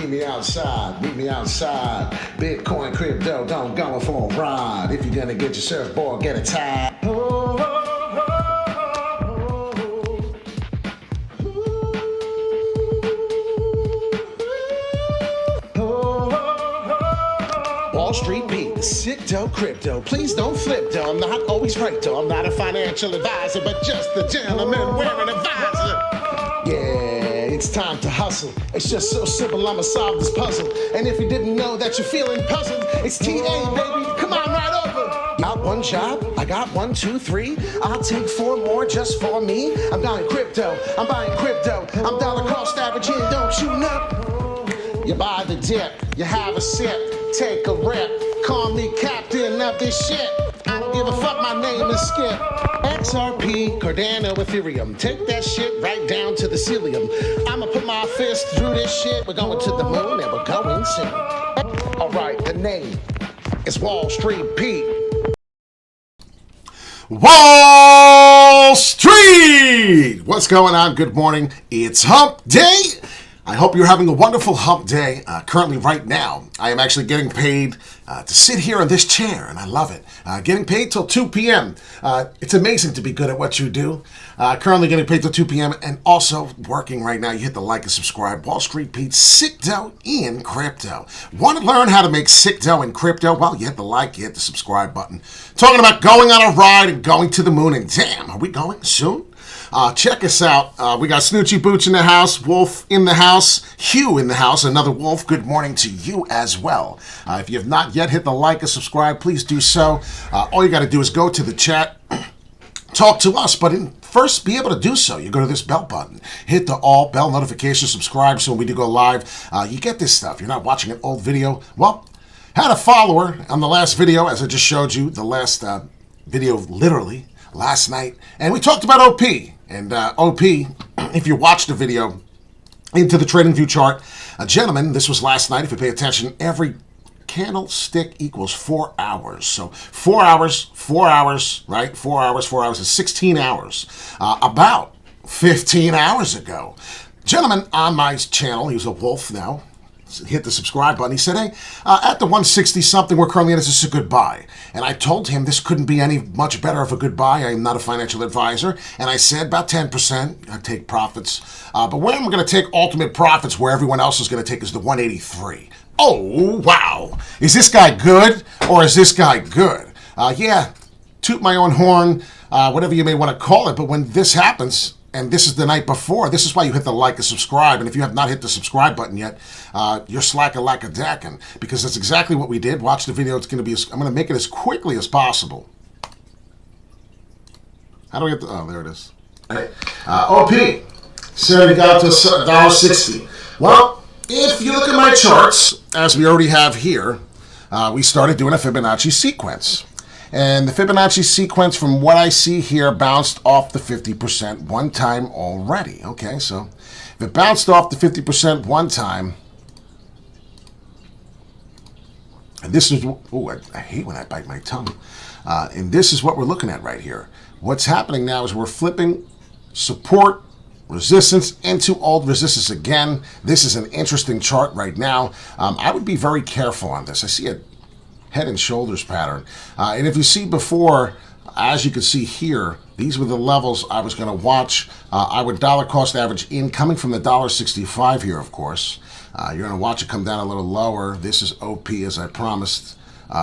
meet me outside, Bitcoin, crypto, don't go for a ride. If you're gonna get your surfboard, get it tied. Wall Street Pete, sick dough crypto. Please don't flip though. I'm not always right though. I'm not a financial advisor, but just a gentleman wearing a visor. Yeah, it's time to hustle. It's just so simple, I'ma solve this puzzle. And if you didn't know that you're feeling puzzled, it's TA, baby. Come on right over. Got one job, I got 1, 2, 3. I'll take 4 more just for me. I'm buying crypto, I'm dollar cost averaging, don't you know? You buy the dip, you have a sip, take a rip. Call me captain of this shit. I don't give a fuck, my name is Skip. XRP, Cardano, Ethereum. Take that shit right down to the cilium. I'ma put my fist through this shit. We're going to the moon and we're going soon. Alright, the name is Wall Street Pete. Wall Street! What's going on? Good morning. It's Hump Day. I hope you're having a wonderful hump day. Currently, right now, I am actually getting paid to sit here in this chair, and I love it. Getting paid till 2 p.m. It's amazing to be good at what you do. Currently getting paid till 2 p.m. and also working right now. You hit the like and subscribe. Wall Street Pete, sick dough in crypto. Want to learn how to make sick dough in crypto? Well, you hit the like, you hit the subscribe button. Talking about going on a ride and going to the moon, and damn, are we going soon? Check us out. We got Snoochie Booch in the house, Wolf in the house, Hugh in the house, another Wolf. Good morning to you as well. If you have not yet hit the like and subscribe, please do so. All you got to do is go to the chat, talk to us, but first be able to do so. You go to this bell button, hit the all bell notification, subscribe so when we do go live, you get this stuff. You're not watching an old video. Well, had a follower on the last video, as I just showed you, the last video literally last night, and we talked about OP. And OP, if you watched the video into the trading view chart, gentlemen, this was last night. If you pay attention, every candlestick equals 4 hours. So 4 hours, right? 4 hours is 16 hours. About 15 hours ago, gentleman on my channel, he's a Wolf now, hit the subscribe button. He said, hey, at the 160 something we're currently at, this is a good buy. And I told him this couldn't be any much better of a good buy. I am not a financial advisor. And I said about 10%, I take profits. But when we're going to take ultimate profits where everyone else is going to take is the 183. Oh, wow. Is this guy good or is this guy good? Yeah, toot my own horn, whatever you may want to call it. But when this happens, and this is the night before, this is why you hit the like and subscribe. And if you have not hit the subscribe button yet, you're slacking, because that's exactly what we did. Watch the video. It's going to be, I'm going to make it as quickly as possible. How do we get the, oh, there it is. OP, said we got to $1.60. Well, if you look at my charts, as we already have here, we started doing a Fibonacci sequence. And the Fibonacci sequence, from what I see here, bounced off the 50% one time already. Okay, so if it bounced off the 50% one time, and this is, oh, I hate when I bite my tongue. And this is what we're looking at right here. What's happening now is we're flipping support, resistance into old resistance again. This is an interesting chart right now. I would be very careful on this. I see a head and shoulders pattern. And if you see before, as you can see here, these were the levels I was going to watch. I would dollar cost average in, coming from the $1.65 here, of course. You're going to watch it come down a little lower. This is OP, as I promised,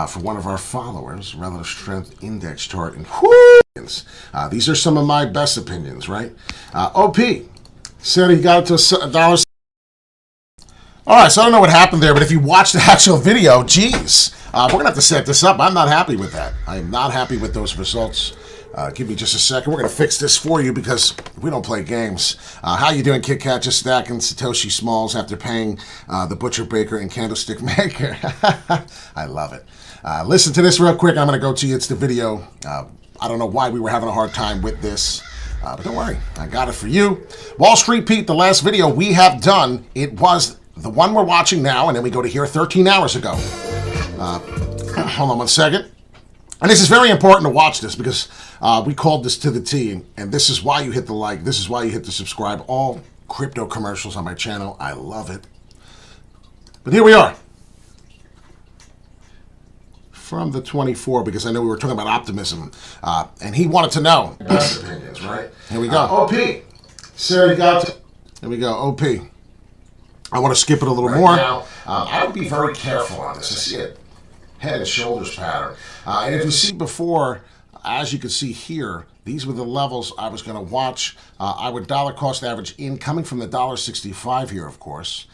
for one of our followers, relative strength index chart. And whoo! These are some of my best opinions, right? OP said he got it to $1. All right, so I don't know what happened there, but if you watch the actual video, geez, we're going to have to set this up. I'm not happy with that. I am not happy with those results. Give me just a second. We're going to fix this for you because we don't play games. How you doing, Kit Kat? Just stacking Satoshi Smalls after paying the butcher, baker, and candlestick maker. I love it. Listen to this real quick. I'm going to go to you. It's the video. I don't know why we were having a hard time with this. But don't worry. I got it for you. Wall Street Pete, the last video we have done, it was the one we're watching now, and then we go to here 13 hours ago. Hold on one second. And this is very important to watch this because we called this to the T, and this is why you hit the like. This is why you hit the subscribe. All crypto commercials on my channel. I love it. But here we are. From the 24, because I know we were talking about optimism, and he wanted to know. Best opinions, right? Here we go. OP. Here we go. OP. I want to skip it a little more. Now, I would be very careful on this. I see it. Head and shoulders pattern. And if you see before, as you can see here, these were the levels I was going to watch. I would dollar cost average in, coming from the $1.65 here, of course.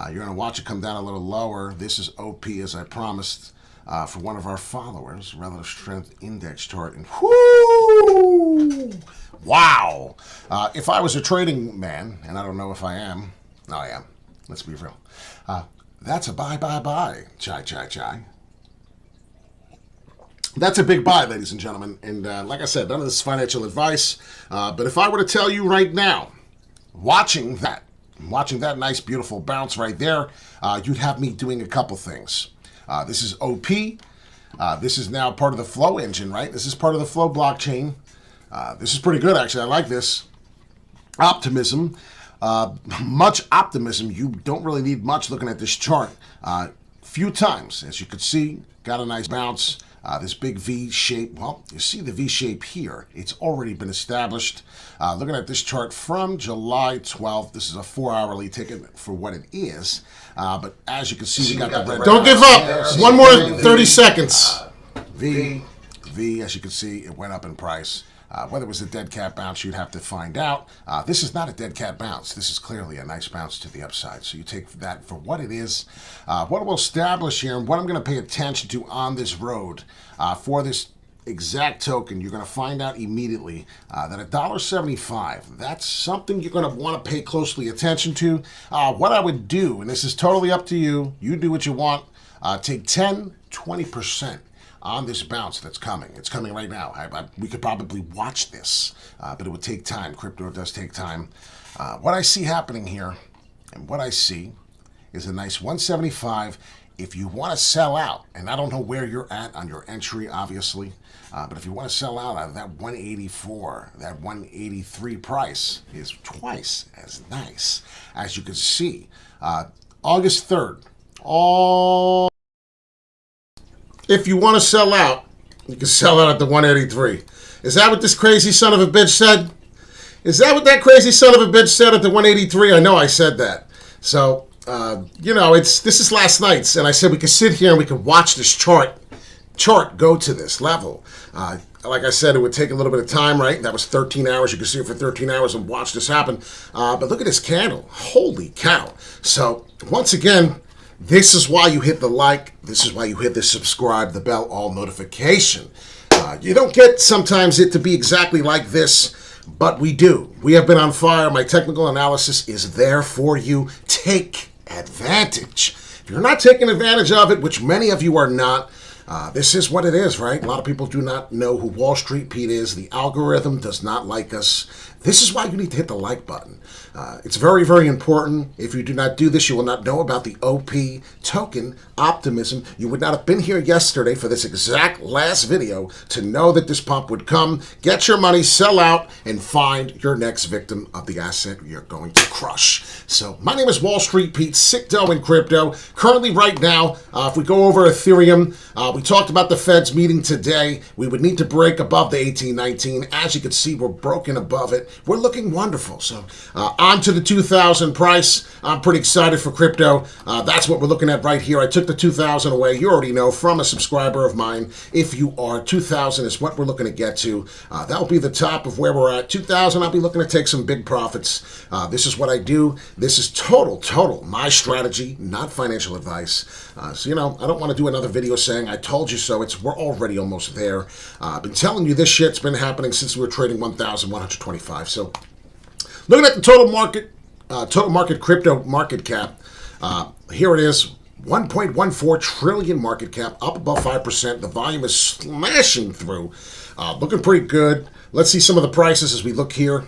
You're going to watch it come down a little lower. This is OP, as I promised. For one of our followers, relative strength index chart, and whoo, wow! If I was a trading man, and I don't know if I am, no, I am. Let's be real. That's a buy. Chai. That's a big buy, ladies and gentlemen. And like I said, none of this is financial advice. But if I were to tell you right now, watching that nice, beautiful bounce right there, you'd have me doing a couple things. This is OP. This is now part of the Flow engine, right? This is part of the Flow blockchain. This is pretty good, actually. I like this. Optimism. Much optimism. You don't really need much looking at this chart. Few times, as you could see, got a nice bounce. This big V shape. Well, you see the V shape here. It's already been established. Looking at this chart from July 12th, this is a 4-hourly ticket for what it is. But as you can see, we got the red. Don't give up. One more 30 seconds. V, as you can see, it went up in price. Whether it was a dead cat bounce, you'd have to find out. This is not a dead cat bounce. This is clearly a nice bounce to the upside. So you take that for what it is. What we'll establish here, and what I'm going to pay attention to on this road for this exact token, you're going to find out immediately that $1.75, that's something you're going to want to pay closely attention to. What I would do, and this is totally up to you, you do what you want, take 10, 20% on this bounce that's coming. It's coming right now. We could probably watch this, but it would take time. Crypto does take time. What I see happening here, and what I see is a nice 175. If you want to sell out, and I don't know where you're at on your entry, obviously, but if you want to sell out of that 184, that 183 price is twice as nice. As you can see, August 3rd, all... If you want to sell out, you can sell out at the 183. Is that what this crazy son of a bitch said? Is that what that crazy son of a bitch said at the 183? I know I said that. So, this is last night's, and I said we could sit here and we could watch this chart go to this level. Like I said, it would take a little bit of time, right? That was 13 hours. You could see it for 13 hours and watch this happen. But look at this candle. Holy cow. So, once again, this is why you hit the like. This is why you hit the subscribe, the bell, all notification. You don't get sometimes it to be exactly like this, but we do. We have been on fire. My technical analysis is there for you. Take advantage. If you're not taking advantage of it, which many of you are not, this is what it is, right? A lot of people do not know who Wall Street Pete is. The algorithm does not like us. This is why you need to hit the like button. It's very, very important. If you do not do this, you will not know about the OP token, Optimism. You would not have been here yesterday for this exact last video to know that this pump would come. Get your money, sell out, and find your next victim of the asset you're going to crush. So my name is Wall Street Pete, sick dough in crypto. Currently right now, if we go over Ethereum, we talked about the Fed's meeting today. We would need to break above the 1819. As you can see, we're broken above it. We're looking wonderful. So on to the 2000 price. I'm pretty excited for crypto. That's what we're looking at right here. I took the 2000 away. You already know from a subscriber of mine. If you are, 2000 is what we're looking to get to. That will be the top of where we're at. 2000, I'll be looking to take some big profits. This is what I do. This is total my strategy, not financial advice. So, I don't want to do another video saying I told you so. We're already almost there. I've been telling you this shit's been happening since we were trading 1,125. So looking at the total market crypto market cap, here it is, 1.14 trillion market cap, up above 5%. The volume is smashing through, looking pretty good. Let's see some of the prices as we look here.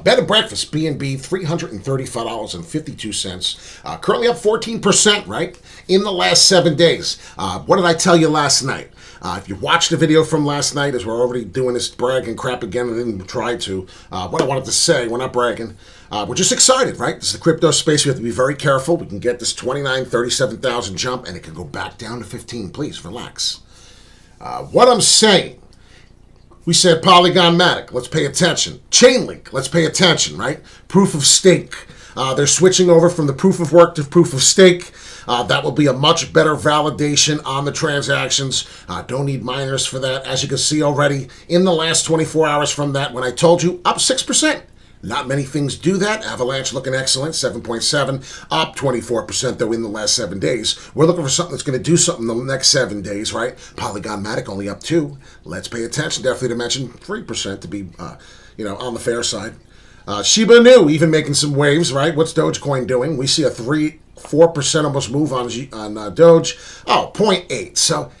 Bed and breakfast, B&B, $335.52. Currently up 14%, right, in the last 7 days. What did I tell you last night? If you watched the video from last night, as we're already doing this bragging crap again, and didn't try to, what I wanted to say, we're not bragging. We're just excited, right? This is the crypto space. We have to be very careful. We can get this 29, 37,000 jump, and it can go back down to 15. Please, relax. What I'm saying, we said Polygon Matic, let's pay attention. Chainlink, let's pay attention, right? Proof of stake. They're switching over from the proof of work to proof of stake. That will be a much better validation on the transactions. Don't need miners for that. As you can see already, in the last 24 hours from that, when I told you, up 6%. Not many things do that. Avalanche looking excellent, 7.7, up 24% though in the last 7 days. We're looking for something that's going to do something in the next 7 days, right? Polygon Matic only up 2. Let's pay attention. Definitely to mention 3% to be, on the fair side. Shiba Inu even making some waves, right? What's Dogecoin doing? We see a 4% almost move on Doge. Oh, 0.8. So.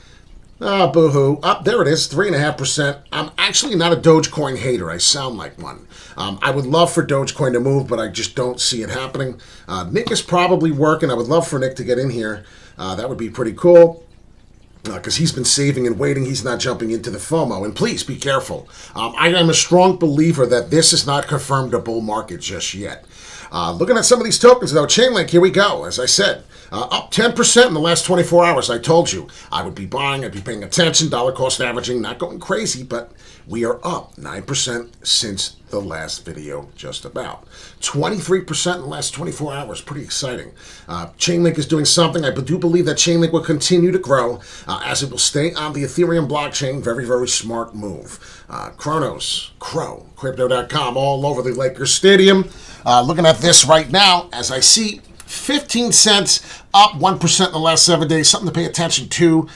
Boo-hoo. There it is, 3.5%. I'm actually not a Dogecoin hater. I sound like one. I would love for Dogecoin to move, but I just don't see it happening. Nick is probably working. I would love for Nick to get in here. That would be pretty cool. Because he's been saving and waiting. He's not jumping into the FOMO. And please be careful. I am a strong believer that this is not confirmed a bull market just yet. Looking at some of these tokens, though, Chainlink, here we go. As I said, up 10% in the last 24 hours. I told you I would be buying, I'd be paying attention, dollar cost averaging, not going crazy, but we are up 9% since the last video, just about. 23% in the last 24 hours. Pretty exciting. Chainlink is doing something. I do believe that Chainlink will continue to grow as it will stay on the Ethereum blockchain. Very, very smart move. Crypto.com, all over the Lakers Stadium. Looking at this right now, as I see, 15 cents, up 1% in the last 7 days. Something to pay attention to.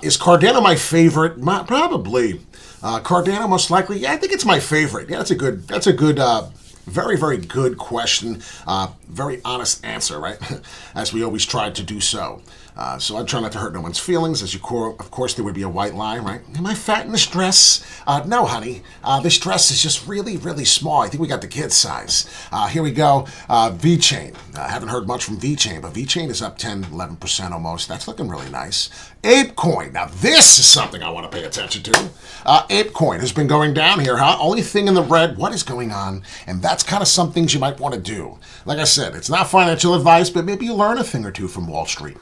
Is Cardano my favorite? Probably. Cardano most likely. Yeah, I think it's my favorite. Yeah, that's a good, very, very good question. Very honest answer, right? As we always try to do so. So I try not to hurt no one's feelings. Of course, there would be a white lie, right? Am I fat in this dress? No, honey. This dress is just really, really small. I think we got the kid size. Here we go. VeChain. I haven't heard much from VeChain, but VeChain is up 10, 11% almost. That's looking really nice. ApeCoin. Now, this is something I want to pay attention to. ApeCoin has been going down here, huh? Only thing in the red. What is going on? And that's kind of some things you might want to do. Like I said, it's not financial advice, but maybe you learn a thing or two from Wall Street.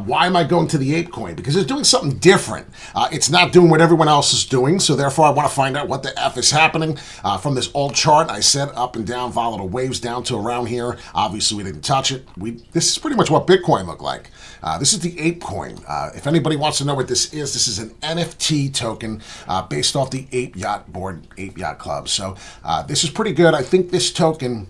Why am I going to the ApeCoin? Because it's doing something different. It's not doing what everyone else is doing, so therefore I want to find out what the F is happening. From this old chart, I said up and down, volatile waves down to around here. Obviously, we didn't touch it. This is pretty much what Bitcoin looked like. This is the ApeCoin. If anybody wants to know what this is an NFT token based off the Ape Yacht board, Ape Yacht Club. So this is pretty good. I think this token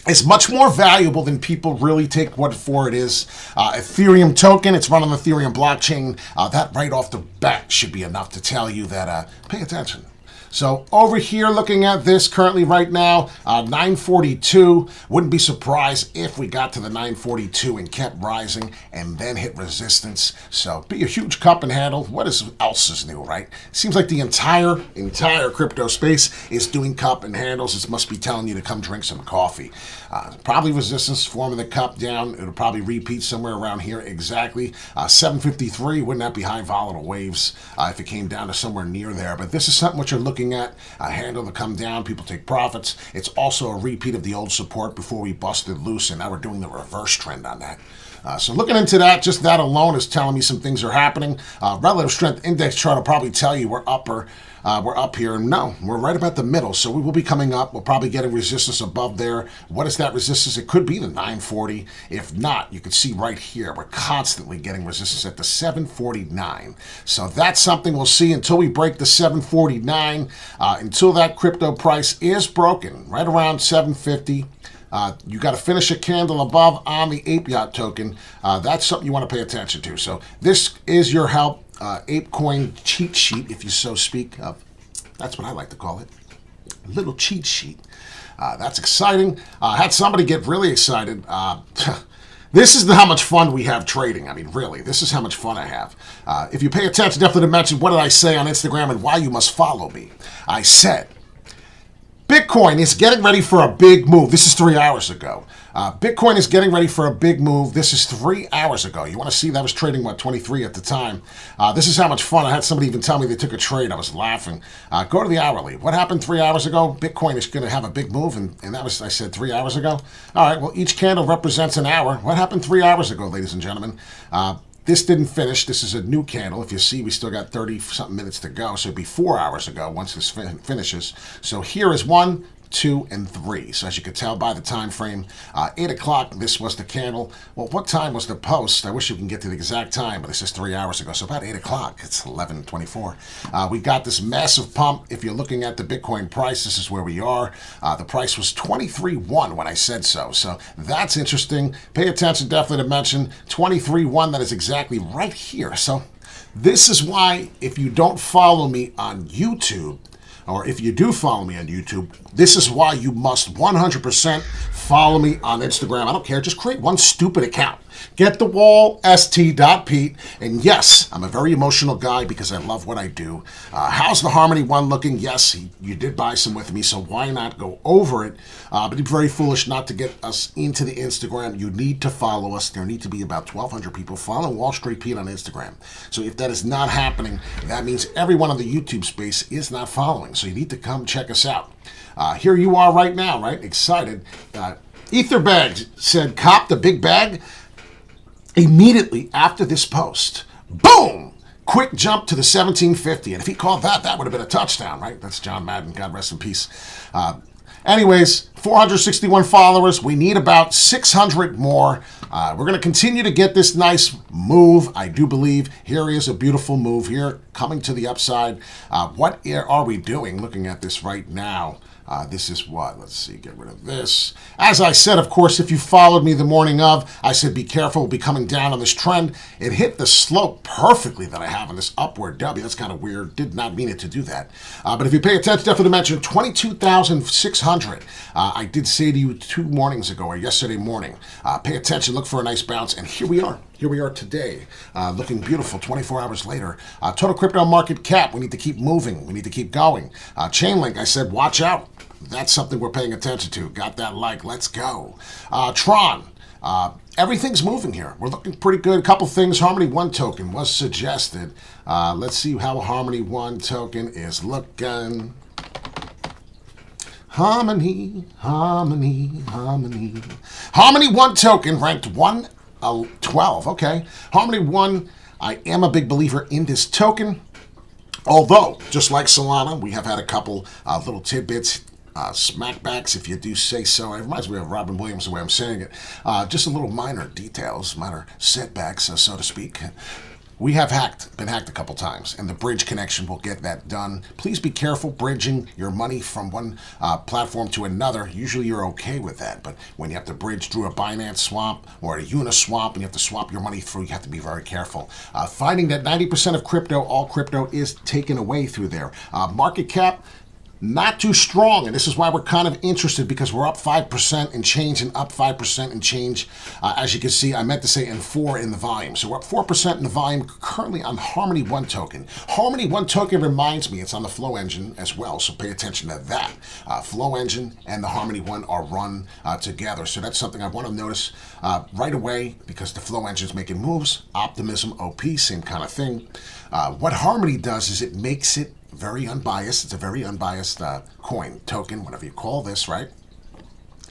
is much more valuable than people really take what for it is. Ethereum token, it's run on the Ethereum blockchain. That right off the bat should be enough to tell you that pay attention. So over here looking at this currently right now, 942. Wouldn't be surprised if we got to the 942 and kept rising and then hit resistance. So be a huge cup and handle. What else is new, right? Seems like the entire crypto space is doing cup and handles. It must be telling you to come drink some coffee. Probably resistance forming the cup down. It'll probably repeat somewhere around here exactly. 753, wouldn't that be high volatile waves if it came down to somewhere near there? But this is something what you're looking at. A handle to come down, people take profits. It's also a repeat of the old support before we busted loose, and now we're doing the reverse trend on that. So looking into that, just that alone is telling me some things are happening. Relative strength index chart will probably tell you we're up here. No, we're right about the middle, so we will be coming up. We'll probably get a resistance above there. What is that resistance? It could be the 940. If not, you can see right here, we're constantly getting resistance at the 749. So that's something we'll see until we break the 749. Until that crypto price is broken, right around 750. You got to finish a candle above on the Ape Yacht token. That's something you want to pay attention to. So this is your help. ApeCoin cheat sheet, if you so speak of. That's what I like to call it. A little cheat sheet. That's exciting. Had somebody get really excited. This is how much fun we have trading. I mean, really, this is how much fun I have. If you pay attention, definitely to mention what did I say on Instagram and why you must follow me. I said, Bitcoin is getting ready for a big move. This is 3 hours ago. Bitcoin is getting ready for a big move. This is 3 hours ago. You want to see that was trading, 23 at the time. This is how much fun. I had somebody even tell me they took a trade. I was laughing. Go to the hourly. What happened 3 hours ago? Bitcoin is going to have a big move, and that was, I said, 3 hours ago. All right, well, each candle represents an hour. What happened 3 hours ago, ladies and gentlemen? This didn't finish. This is a new candle. If you see, we still got 30-something minutes to go, so it'd be 4 hours ago once this finishes. So here is 1, 2, and 3. So as you can tell by the time frame, 8 o'clock, this was the candle. Well, what time was the post? I wish you can get to the exact time, but this is 3 hours ago. So about 8 o'clock, it's 11:24. We got this massive pump. If you're looking at the Bitcoin price, this is where we are. The price was 23.1 when I said so. So that's interesting. Pay attention definitely to mention 23.1. That is exactly right here. So this is why if you don't follow me on YouTube, or if you do follow me on YouTube, this is why you must 100% follow me on Instagram. I don't care. Just create one stupid account. Get the wall st.pete. And yes, I'm a very emotional guy because I love what I do. How's the Harmony One looking? Yes, you did buy some with me, so why not go over it? But it'd be very foolish not to get us into the Instagram. You need to follow us. There need to be about 1,200 people following Wall Street Pete on Instagram. So if that is not happening, that means everyone on the YouTube space is not following. So you need to come check us out. Here you are right now, right? Excited. Etherbags said, cop the big bag. Immediately after this post, boom! Quick jump to the 1750. And if he called that, that would have been a touchdown, right? That's John Madden. God rest in peace. Anyways, 461 followers. We need about 600 more. We're going to continue to get this nice move. I do believe here is a beautiful move here coming to the upside. What are we doing looking at this right now? This is what? Let's see, get rid of this. As I said, of course, if you followed me the morning of, I said be careful, we'll be coming down on this trend. It hit the slope perfectly that I have on this upward W. That's kind of weird. Did not mean it to do that. But if you pay attention, definitely mention 22,600. I did say to you 2 mornings ago or yesterday morning, pay attention, look for a nice bounce, and here we are. Here we are today, looking beautiful 24 hours later. Total crypto market cap, we need to keep moving. We need to keep going. Chainlink, I said, watch out. That's something we're paying attention to. Got that like, let's go. Tron, everything's moving here. We're looking pretty good. A couple things. Harmony One token was suggested. Let's see how Harmony One token is looking. Harmony, harmony, harmony. Harmony One token ranked 112. Okay. Harmony One, I am a big believer in this token. Although, just like Solana, we have had a couple little tidbits, smackbacks, if you do say so. It reminds me of Robin Williams, the way I'm saying it. Just a little minor details, minor setbacks, so to speak. We have been hacked a couple times, and the bridge connection will get that done. Please be careful bridging your money from one platform to another. Usually you're okay with that, but when you have to bridge through a Binance swap or a Uniswap and you have to swap your money through, you have to be very careful. Finding that 90% of crypto, all crypto, is taken away through there. Market cap, not too strong, and this is why we're kind of interested, because we're up 5% and change and up 5% and change. As you can see, I meant to say and 4 in the volume. So we're up 4% in the volume currently on Harmony One token. Harmony One token reminds me, it's on the Flow Engine as well, so pay attention to that. Flow Engine and the Harmony One are run together, so that's something I want to notice right away, because the Flow Engine is making moves. Optimism, OP, same kind of thing. What Harmony does is it makes it very unbiased. It's a very unbiased coin, token, whatever you call this, right?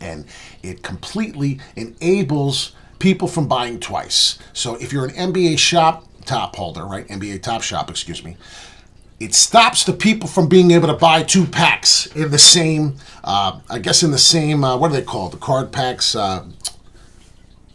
And it completely enables people from buying twice. So if you're an NBA shop top holder, right? NBA top shop, excuse me. It stops the people from being able to buy 2 packs in the same, I guess in the same, what are they called? The card packs,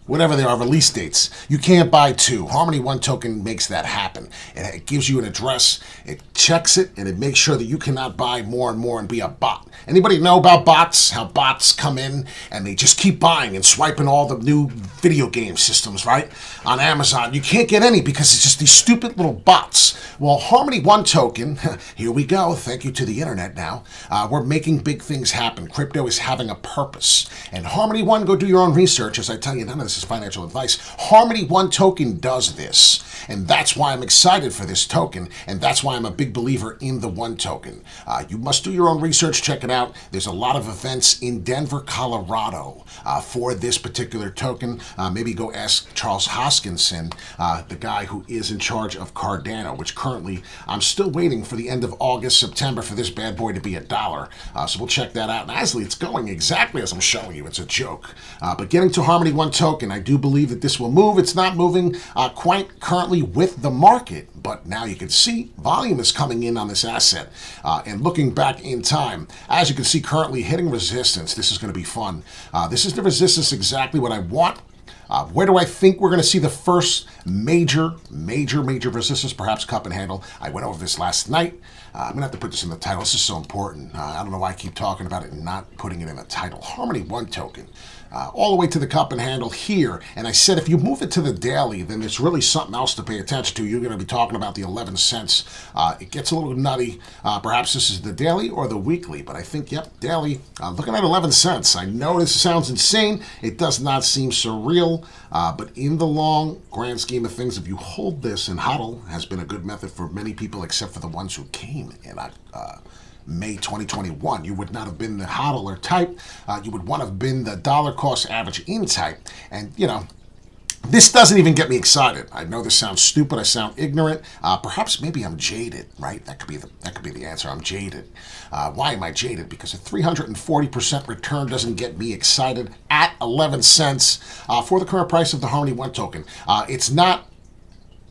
whatever they are, release dates. You can't buy 2. Harmony One token makes that happen. And it gives you an address, it checks it, and it makes sure that you cannot buy more and more and be a bot. Anybody know about bots? How bots come in and they just keep buying and swiping all the new video game systems, right? On Amazon. You can't get any because it's just these stupid little bots. Well, Harmony One token, here we go. Thank you to the internet now. We're making big things happen. Crypto is having a purpose. And Harmony One, go do your own research. As I tell you, none of this this is financial advice. Harmony One token does this. And that's why I'm excited for this token. And that's why I'm a big believer in the One token. You must do your own research. Check it out. There's a lot of events in Denver, Colorado for this particular token. Maybe go ask Charles Hoskinson, the guy who is in charge of Cardano, which currently I'm still waiting for the end of August, September for this bad boy to be $1. So we'll check that out. And actually, it's going exactly as I'm showing you. It's a joke. But getting to Harmony One token, I do believe that this will move. It's not moving quite currently with the market, but now you can see volume is coming in on this asset. And looking back in time, as you can see currently hitting resistance, this is going to be fun. This is the resistance exactly what I want. Where do I think we're going to see the first major resistance? Perhaps cup and handle. I went over this last night. I'm going to have to put this in the title. This is so important. I don't know why I keep talking about it and not putting it in the title. Harmony One token. All the way to the cup and handle here. And I said if you move it to the daily, then there's really something else to pay attention to. You're going to be talking about the 11 cents. It gets a little nutty. Perhaps this is the daily or the weekly. But I think, yep, daily. Looking at 11 cents. I know this sounds insane. It does not seem surreal. But in the long grand scheme of things, if you hold this, and HODL has been a good method for many people except for the ones who came in May 2021. You would not have been the hodler type. You would want to have been the dollar cost average in type. And, you know, this doesn't even get me excited. I know this sounds stupid. I sound ignorant. Perhaps maybe I'm jaded, right? That could be the answer. I'm jaded. Why am I jaded? Because a 340% return doesn't get me excited at 11 cents for the current price of the Harmony One token. It's not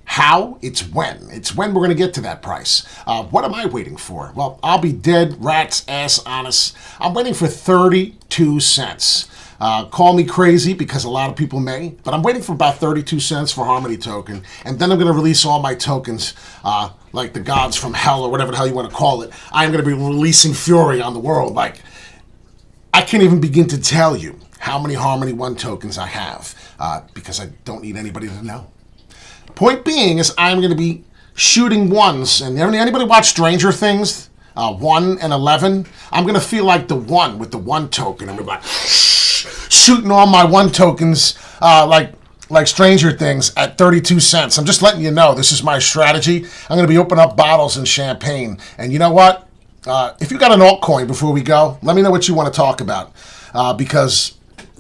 how, it's when. It's when we're going to get to that price. What am I waiting for? Well, I'll be dead, rat's ass honest. I'm waiting for 32 cents. Call me crazy because a lot of people may, but I'm waiting for about 32 cents for Harmony token, and then I'm going to release all my tokens like the gods from hell or whatever the hell you want to call it. I'm going to be releasing fury on the world. Like, I can't even begin to tell you how many Harmony One tokens I have because I don't need anybody to know. Point being is I'm going to be shooting ones. And anybody watch Stranger Things? 1 and 11? I'm going to feel like the one with the one token. I'm going to be like shooting all my one tokens like Stranger Things at 32 cents. I'm just letting you know this is my strategy. I'm going to be opening up bottles and champagne. And you know what? If you got an altcoin before we go, let me know what you want to talk about because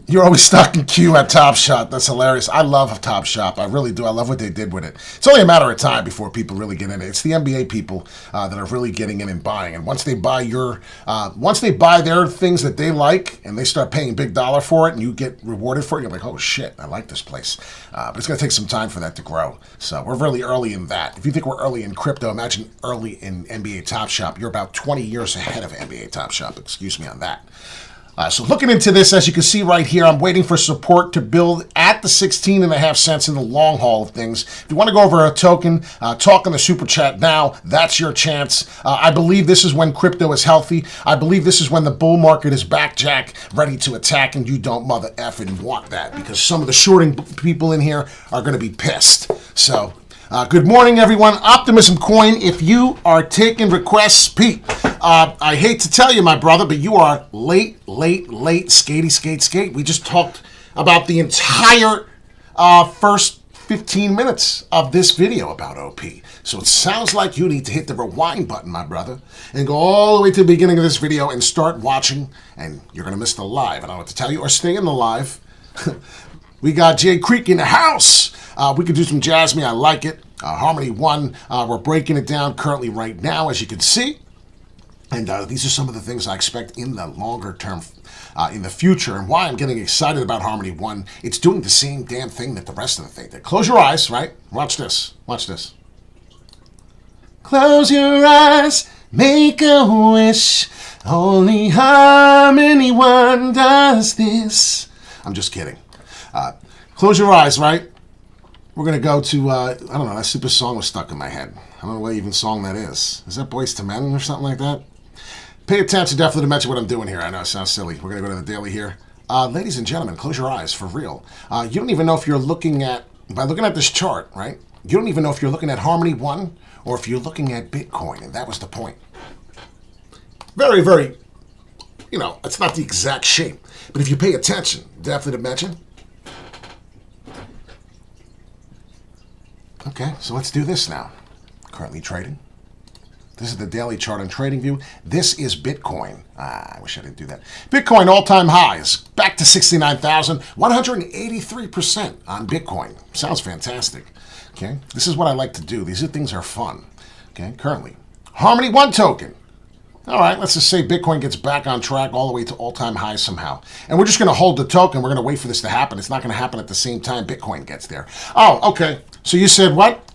you're always stuck in queue at Top Shot. That's hilarious. I love Top Shop. I really do. I love what they did with it. It's only a matter of time before people really get in it. It's the NBA people that are really getting in and buying. And once they buy their things that they like and they start paying big dollar for it and you get rewarded for it, you're like, oh shit, I like this place. But it's going to take some time for that to grow. So we're really early in that. If you think we're early in crypto, imagine early in NBA Top Shop. You're about 20 years ahead of NBA Top Shop. Excuse me on that. So looking into this, as you can see right here, I'm waiting for support to build at the 16.5 cents in the long haul of things. If you want to go over a token, talk in the super chat now. That's your chance. I believe this is when crypto is healthy. I believe this is when the bull market is back, Jack, ready to attack, and you don't mother effing want that because some of the shorting people in here are going to be pissed. So good morning, everyone. Optimism Coin, if you are taking requests, Pete, I hate to tell you, my brother, but you are late, skate. We just talked about the entire first 15 minutes of this video about OP. So it sounds like you need to hit the rewind button, my brother, and go all the way to the beginning of this video and start watching, and you're going to miss the live. I don't know what to tell you, or stay in the live. We got Jay Creek in the house. We could do some Jasmy. I like it. Harmony One, we're breaking it down currently right now, as you can see. And these are some of the things I expect in the longer term, in the future, and why I'm getting excited about Harmony One. It's doing the same damn thing that the rest of the thing did. Close your eyes, right? Watch this. Watch this. Close your eyes, make a wish. Only Harmony One does this. I'm just kidding. Close your eyes, right? We're going to go to, I don't know, that stupid song was stuck in my head. I don't know what even song that is. Is that Boyz II Men or something like that? Pay attention definitely to mention what I'm doing here. I know it sounds silly. We're going to go to the daily here. Ladies and gentlemen, close your eyes, for real. You don't even know if you're looking at, by looking at this chart, right? You don't even know if you're looking at Harmony One or if you're looking at Bitcoin, and that was the point. Very, very, you know, it's not the exact shape. But if you pay attention, definitely to mention, Okay, so let's do this now. Currently trading. This is the daily chart on TradingView. This is Bitcoin. I wish I didn't do that. Bitcoin all-time highs. Back to 69,000. 183% on Bitcoin. Sounds fantastic. Okay, this is what I like to do. These things are fun. Okay, currently. Harmony 1 token. All right, let's just say Bitcoin gets back on track all the way to all-time highs somehow. And we're just going to hold the token. We're going to wait for this to happen. It's not going to happen at the same time Bitcoin gets there. Oh, okay. So you said what?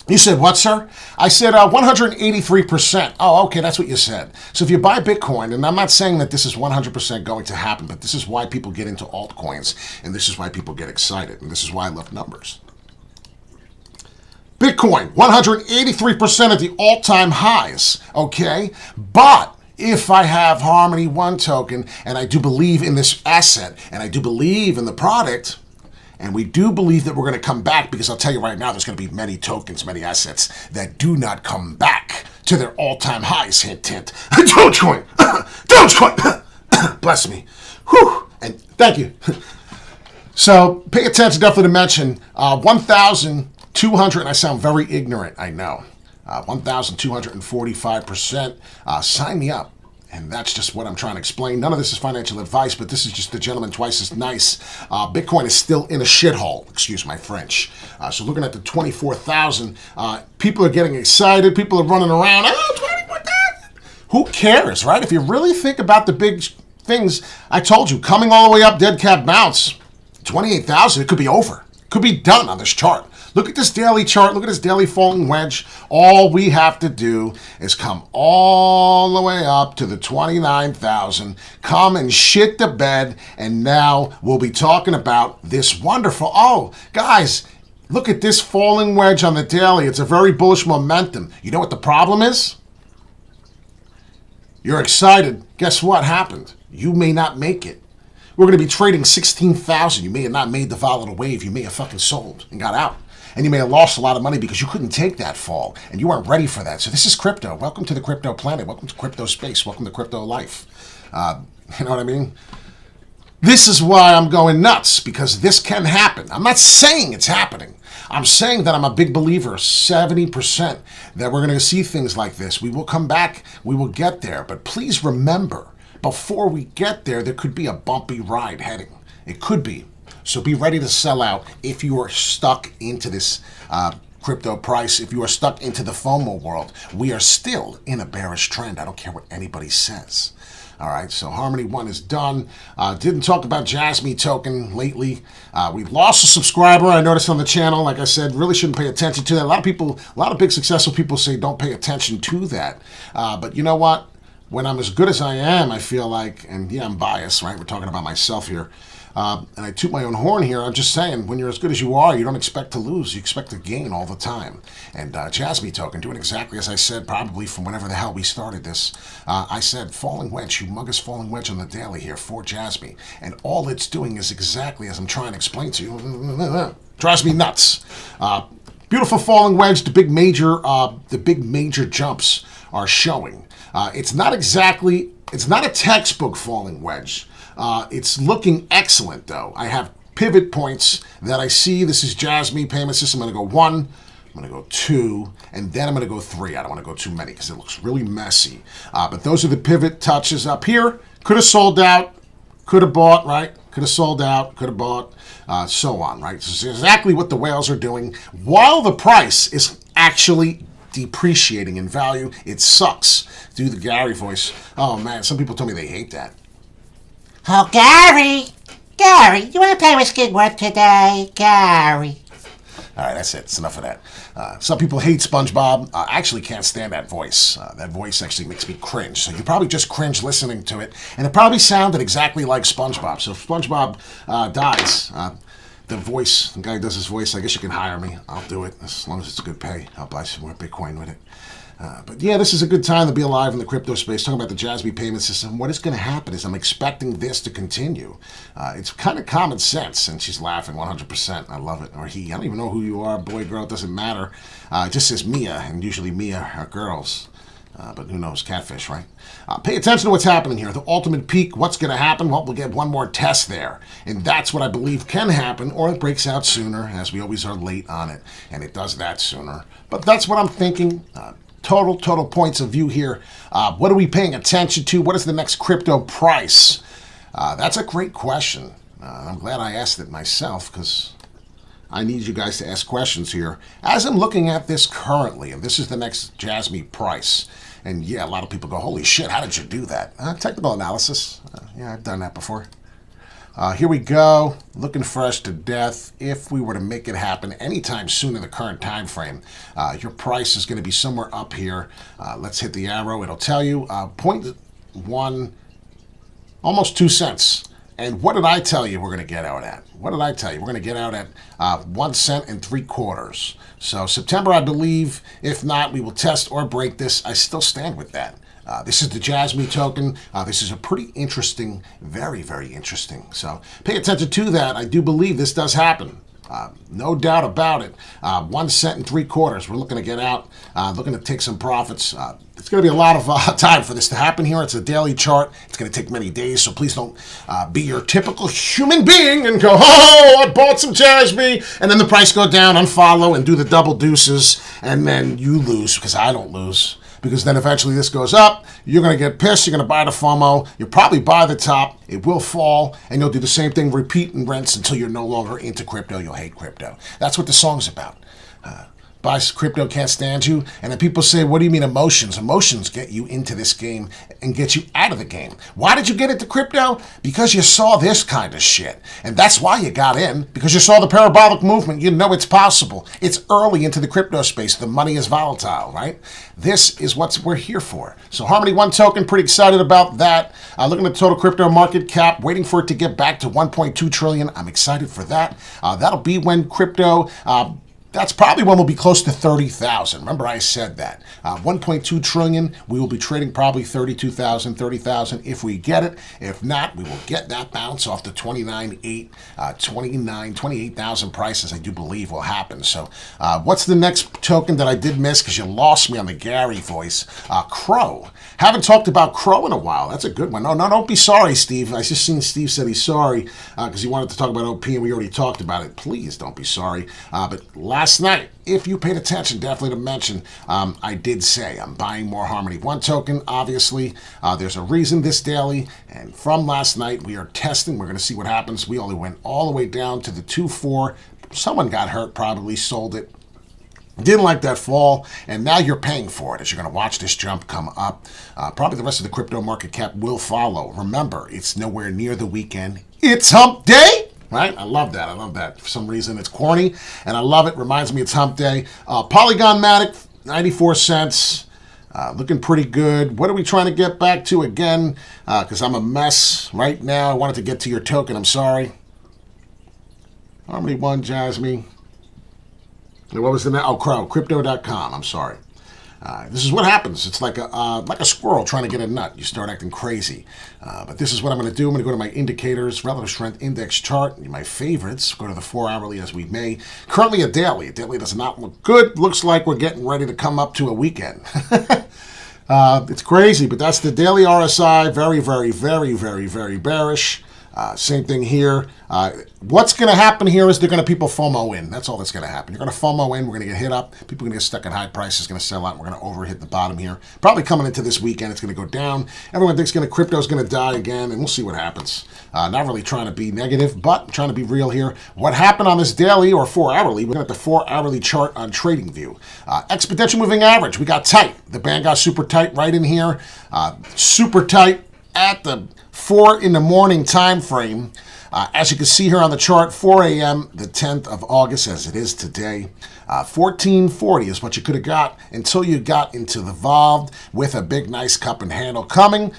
You said what, sir? I said 183%. Oh, okay, that's what you said. So if you buy Bitcoin, and I'm not saying that this is 100% going to happen, but this is why people get into altcoins, and this is why people get excited, and this is why I love numbers. Bitcoin, 183% at the all-time highs, okay? But if I have Harmony 1 token, and I do believe in this asset, and I do believe in the product, and we do believe that we're going to come back, because I'll tell you right now, there's going to be many tokens, many assets that do not come back to their all-time highs, hint, hint. Dogecoin! Dogecoin! Bless me. Whew! And thank you. So pay attention, definitely to mention 1,200, and I sound very ignorant, I know. 1,245%. Sign me up. And that's just what I'm trying to explain. None of this is financial advice, but this is just the gentleman twice as nice. Bitcoin is still in a shithole. Excuse my French. So looking at the 24,000, people are getting excited. People are running around. Oh, 24,000! Who cares, right? If you really think about the big things, I told you, coming all the way up, dead cat bounce, 28,000, it could be over. It could be done on this chart. Look at this daily chart. Look at this daily falling wedge. All we have to do is come all the way up to the 29,000, come and shit the bed, and now we'll be talking about this wonderful, oh, guys, look at this falling wedge on the daily. It's a very bullish momentum. You know what the problem is? You're excited. Guess what happened? You may not make it. We're going to be trading 16,000. You may have not made the volatile wave. You may have fucking sold and got out. And you may have lost a lot of money because you couldn't take that fall and you weren't ready for that. So this is crypto. Welcome to the crypto planet. Welcome to crypto space. Welcome to crypto life. You know what I mean? This is why I'm going nuts, because this can happen. I'm not saying it's happening. I'm saying that I'm a big believer, 70%, that we're going to see things like this. We will come back. We will get there. But please remember, before we get there, there could be a bumpy ride heading. It could be. So be ready to sell out if you are stuck into this crypto price, if you are stuck into the FOMO world. We are still in a bearish trend. I don't care what anybody says. All right, so Harmony 1 is done. Didn't talk about Jasmy token lately. We lost a subscriber, I noticed on the channel. Like I said, really shouldn't pay attention to that. A lot of big successful people say don't pay attention to that. But you know what? When I'm as good as I am, I feel like, and yeah, I'm biased, right? We're talking about myself here. And I toot my own horn here. I'm just saying, when you're as good as you are, you don't expect to lose. You expect to gain all the time. And Jasmy token, doing exactly as I said, probably from whenever the hell we started this. I said, falling wedge, humongous falling wedge on the daily here for Jasmy. And all it's doing is exactly as I'm trying to explain to you. Drives me nuts. Beautiful falling wedge. The big major jumps are showing. It's not a textbook falling wedge. It's looking excellent, though. I have pivot points that I see. This is Jasmy payment system. I'm going to go 1, I'm going to go 2, and then I'm going to go 3. I don't want to go too many because it looks really messy. But those are the pivot touches up here. Could have sold out, could have bought, right? Could have sold out, could have bought, so on, right? This is exactly what the whales are doing. While the price is actually depreciating in value, it sucks. Do the Gary voice. Oh, man, some people told me they hate that. Oh, Gary, you want to play with Skidworth today, Gary? All right, that's it. It's enough of that. Some people hate SpongeBob. I actually can't stand that voice. That voice actually makes me cringe. So you probably just cringe listening to it. And it probably sounded exactly like SpongeBob. So if SpongeBob dies, the guy who does his voice, I guess you can hire me. I'll do it as long as it's good pay. I'll buy some more Bitcoin with it. But yeah, this is a good time to be alive in the crypto space. Talking about the Jasmy payment system, what is going to happen is I'm expecting this to continue. It's kind of common sense, and she's laughing 100%. I love it. Or he. I don't even know who you are, boy, girl, it doesn't matter. It just says Mia, and usually Mia are girls. But who knows? Catfish, right? Pay attention to what's happening here. The ultimate peak, what's going to happen? Well, we'll get one more test there. And that's what I believe can happen, or it breaks out sooner, as we always are late on it. And it does that sooner. But that's what I'm thinking. Total points of view here. What are we paying attention to? What is the next crypto price? That's a great question. I'm glad I asked it myself, because I need you guys to ask questions here. As I'm looking at this currently, and this is the next Jasmy price, and yeah, a lot of people go, holy shit, how did you do that? Technical analysis. Yeah, I've done that before. Here we go, looking fresh to death. If we were to make it happen anytime soon in the current time frame, your price is going to be somewhere up here. Let's hit the arrow. It'll tell you 0.1, almost 2 cents. And what did I tell you we're going to get out at? What did I tell you? We're going to get out at 1 cent and 3/4. So September, I believe. If not, we will test or break this. I still stand with that. This is the Jasmy token. This is a pretty interesting, very, very interesting. So pay attention to that. I do believe this does happen. No doubt about it. 1 cent and 3/4. We're looking to get out, looking to take some profits. It's going to be a lot of time for this to happen here. It's a daily chart. It's going to take many days, so please don't be your typical human being and go, oh, I bought some Jasmy, and then the price go down, unfollow, and do the double deuces, and then you lose, because I don't lose. Because then eventually this goes up, you're going to get pissed, you're going to buy the FOMO, you'll probably buy the top, it will fall, and you'll do the same thing, repeat and rinse until you're no longer into crypto, you'll hate crypto. That's what the song's about. Buy crypto, can't stand you. And then people say, what do you mean emotions? Emotions get you into this game and get you out of the game. Why did you get into crypto? Because you saw this kind of shit. And that's why you got in, because you saw the parabolic movement. You know it's possible. It's early into the crypto space. The money is volatile, right? This is what we're here for. So Harmony One token, pretty excited about that. Looking at the total crypto market cap, waiting for it to get back to 1.2 trillion. I'm excited for that. That'll be when crypto... that's probably when we'll be close to 30,000. Remember, I said that. 1.2 trillion, we will be trading probably 32,000, 30,000 if we get it. If not, we will get that bounce off the 28,000 prices, I do believe will happen. So what's the next token that I did miss because you lost me on the Gary voice? Crow. Haven't talked about Crow in a while. That's a good one. No, don't be sorry, Steve. I just seen Steve said he's sorry because he wanted to talk about OP and we already talked about it. Please don't be sorry. But last night, if you paid attention, definitely to mention, I did say I'm buying more Harmony One token. Obviously, there's a reason this daily. And from last night, we are testing. We're going to see what happens. We only went all the way down to the 2.4. Someone got hurt, probably sold it. Didn't like that fall, and now you're paying for it as you're going to watch this jump come up. Probably the rest of the crypto market cap will follow. Remember, it's nowhere near the weekend. It's hump day, right? I love that. I love that. For some reason, it's corny, and I love it. Reminds me it's hump day. Polygon Matic, 94 cents. Looking pretty good. What are we trying to get back to again? Because I'm a mess right now. I wanted to get to your token. I'm sorry. Harmony One, Jasmy. What was the name? Oh, Crow. Crypto.com. I'm sorry. This is what happens. It's like a squirrel trying to get a nut. You start acting crazy. But this is what I'm going to do. I'm going to go to my indicators, relative strength index chart, my favorites. Go to the 4 hourly as we may. Currently a daily. A daily does not look good. Looks like we're getting ready to come up to a weekend. It's crazy, but that's the daily RSI. Very, very, very, very, very bearish. Same thing here. What's going to happen here is they're going to people FOMO in. That's all that's going to happen. You're going to FOMO in. We're going to get hit up. People are going to get stuck at high prices. Going to sell out. We're going to overhit the bottom here. Probably coming into this weekend, it's going to go down. Everyone thinks crypto is going to die again, and we'll see what happens. Not really trying to be negative, but trying to be real here. What happened on this daily or 4 hourly? We're looking at the 4 hourly chart on TradingView. Exponential moving average. We got tight. The band got super tight right in here. Super tight at the 4 in the morning time frame. As you can see here on the chart, 4 a.m. the 10th of August, as it is today. 1440 is what you could have got until you got into the Evolved with a big, nice cup and handle coming.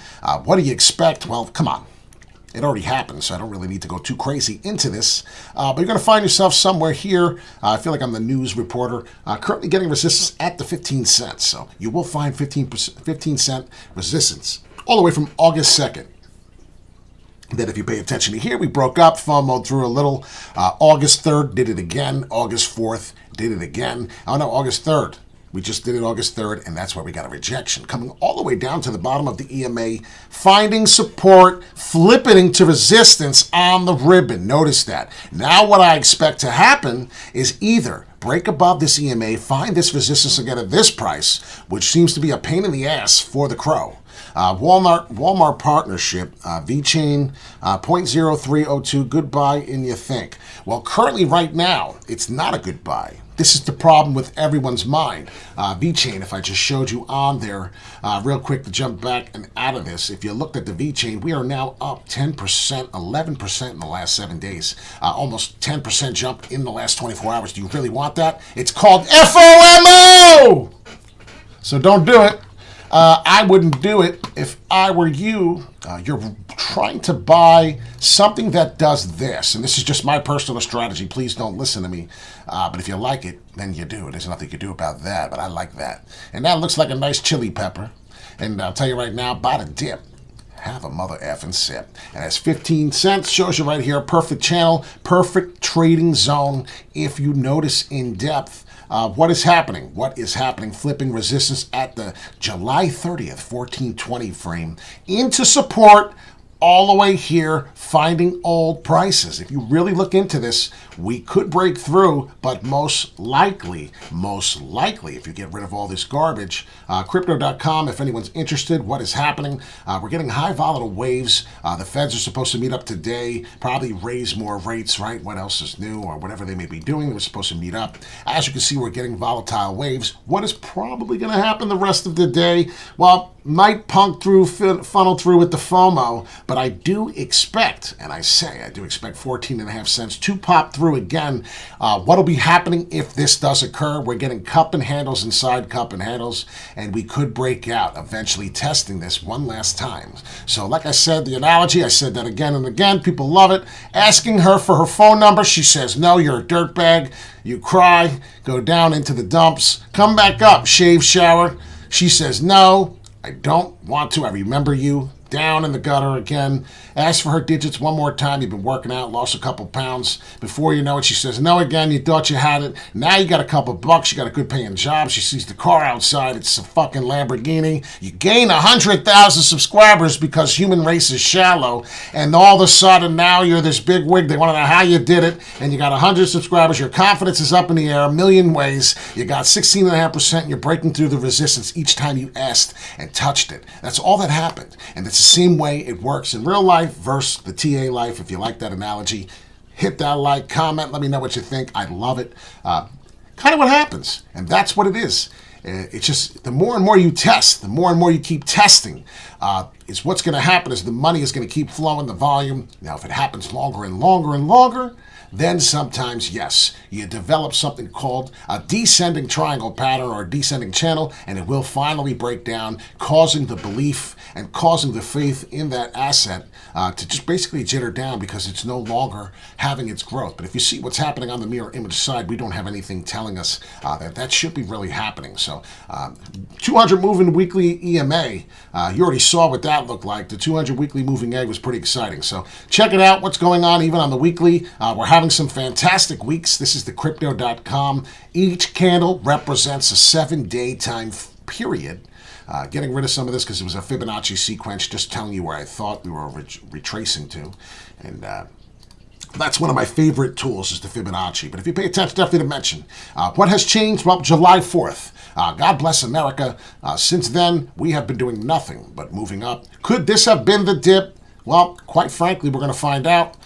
What do you expect? Well, come on. It already happened, so I don't really need to go too crazy into this. But you're going to find yourself somewhere here. I feel like I'm the news reporter. Currently getting resistance at the 15 cents. So you will find 15 cent resistance all the way from August 2nd. Then if you pay attention to here, we broke up, FOMO'd through a little. August 3rd, did it again. August 4th, did it again. Oh no, August 3rd. We just did it August 3rd, and that's where we got a rejection. Coming all the way down to the bottom of the EMA, finding support, flipping to resistance on the ribbon. Notice that. Now what I expect to happen is either break above this EMA, find this resistance again at this price, which seems to be a pain in the ass for the crow. Walmart partnership, VChain 0.0302, good buy in you think. Well, currently right now, it's not a good buy. This is the problem with everyone's mind. VChain, if I just showed you on there, real quick to jump back and out of this, if you looked at the VChain, we are now up 10%, 11% in the last 7 days. Almost 10% jump in the last 24 hours. Do you really want that? It's called FOMO! So don't do it. I wouldn't do it if I were you. You're trying to buy something that does this, and this is just my personal strategy. Please don't listen to me. But if you like it, then you do. There's nothing you can do about that, but I like that. And that looks like a nice chili pepper. And I'll tell you right now, buy the dip. Have a mother effing sip. And that's 15 cents. Shows you right here, perfect channel, perfect trading zone. If you notice in depth, what is happening? What is happening? Flipping resistance at the July 30th, 1420 frame into support all the way here, finding old prices. If you really look into this, we could break through, but most likely, if you get rid of all this garbage, crypto.com, if anyone's interested, what is happening? We're getting high volatile waves. The feds are supposed to meet up today, probably raise more rates, right? What else is new or whatever they may be doing? We're supposed to meet up. As you can see, we're getting volatile waves. What is probably going to happen the rest of the day? Well, might punk through, funnel through with the FOMO, but I do expect, and I do expect 14.5 cents to pop through again. What'll be happening if this does occur? We're getting cup and handles inside cup and handles, and we could break out, eventually testing this one last time. So like I said, the analogy, I said that again and again, people love it. Asking her for her phone number, she says, no, you're a dirtbag. You cry, go down into the dumps, come back up, shave, shower. She says, no, I don't want to. I remember you. Down in the gutter again. Ask for her digits one more time. You've been working out, lost a couple pounds. Before you know it, she says no again. You thought you had it. Now you got a couple bucks. You got a good paying job. She sees the car outside. It's a fucking Lamborghini. You gain 100,000 subscribers because human race is shallow. And all of a sudden now you're this big wig. They want to know how you did it. And you got 100 subscribers. Your confidence is up in the air a million ways. You got 16.5% and you're breaking through the resistance each time you asked and touched it. That's all that happened. And it's the same way it works in real life versus the TA life. If you like that analogy, hit that like, comment, let me know what you think. I love it. Kind of what happens, and that's what it is. It's just the more and more you test, the more and more you keep testing, is what's going to happen is the money is going to keep flowing, the volume. Now, if it happens longer and longer and longer, then sometimes, yes, you develop something called a descending triangle pattern or a descending channel, and it will finally break down, causing the belief and causing the faith in that asset to just basically jitter down because it's no longer having its growth. But if you see what's happening on the mirror image side, we don't have anything telling us that should be really happening. So 200 moving weekly EMA, you already saw what that looked like. The 200 weekly moving egg was pretty exciting. So check it out, what's going on even on the weekly. We're having some fantastic weeks. This is the crypto.com. Each candle represents a 7-day time period. Getting rid of some of this because it was a Fibonacci sequence, just telling you where I thought we were retracing to. And that's one of my favorite tools is the Fibonacci. But if you pay attention, definitely to mention. What has changed? Well, July 4th. God bless America. Since then, we have been doing nothing but moving up. Could this have been the dip? Well, quite frankly, we're going to find out.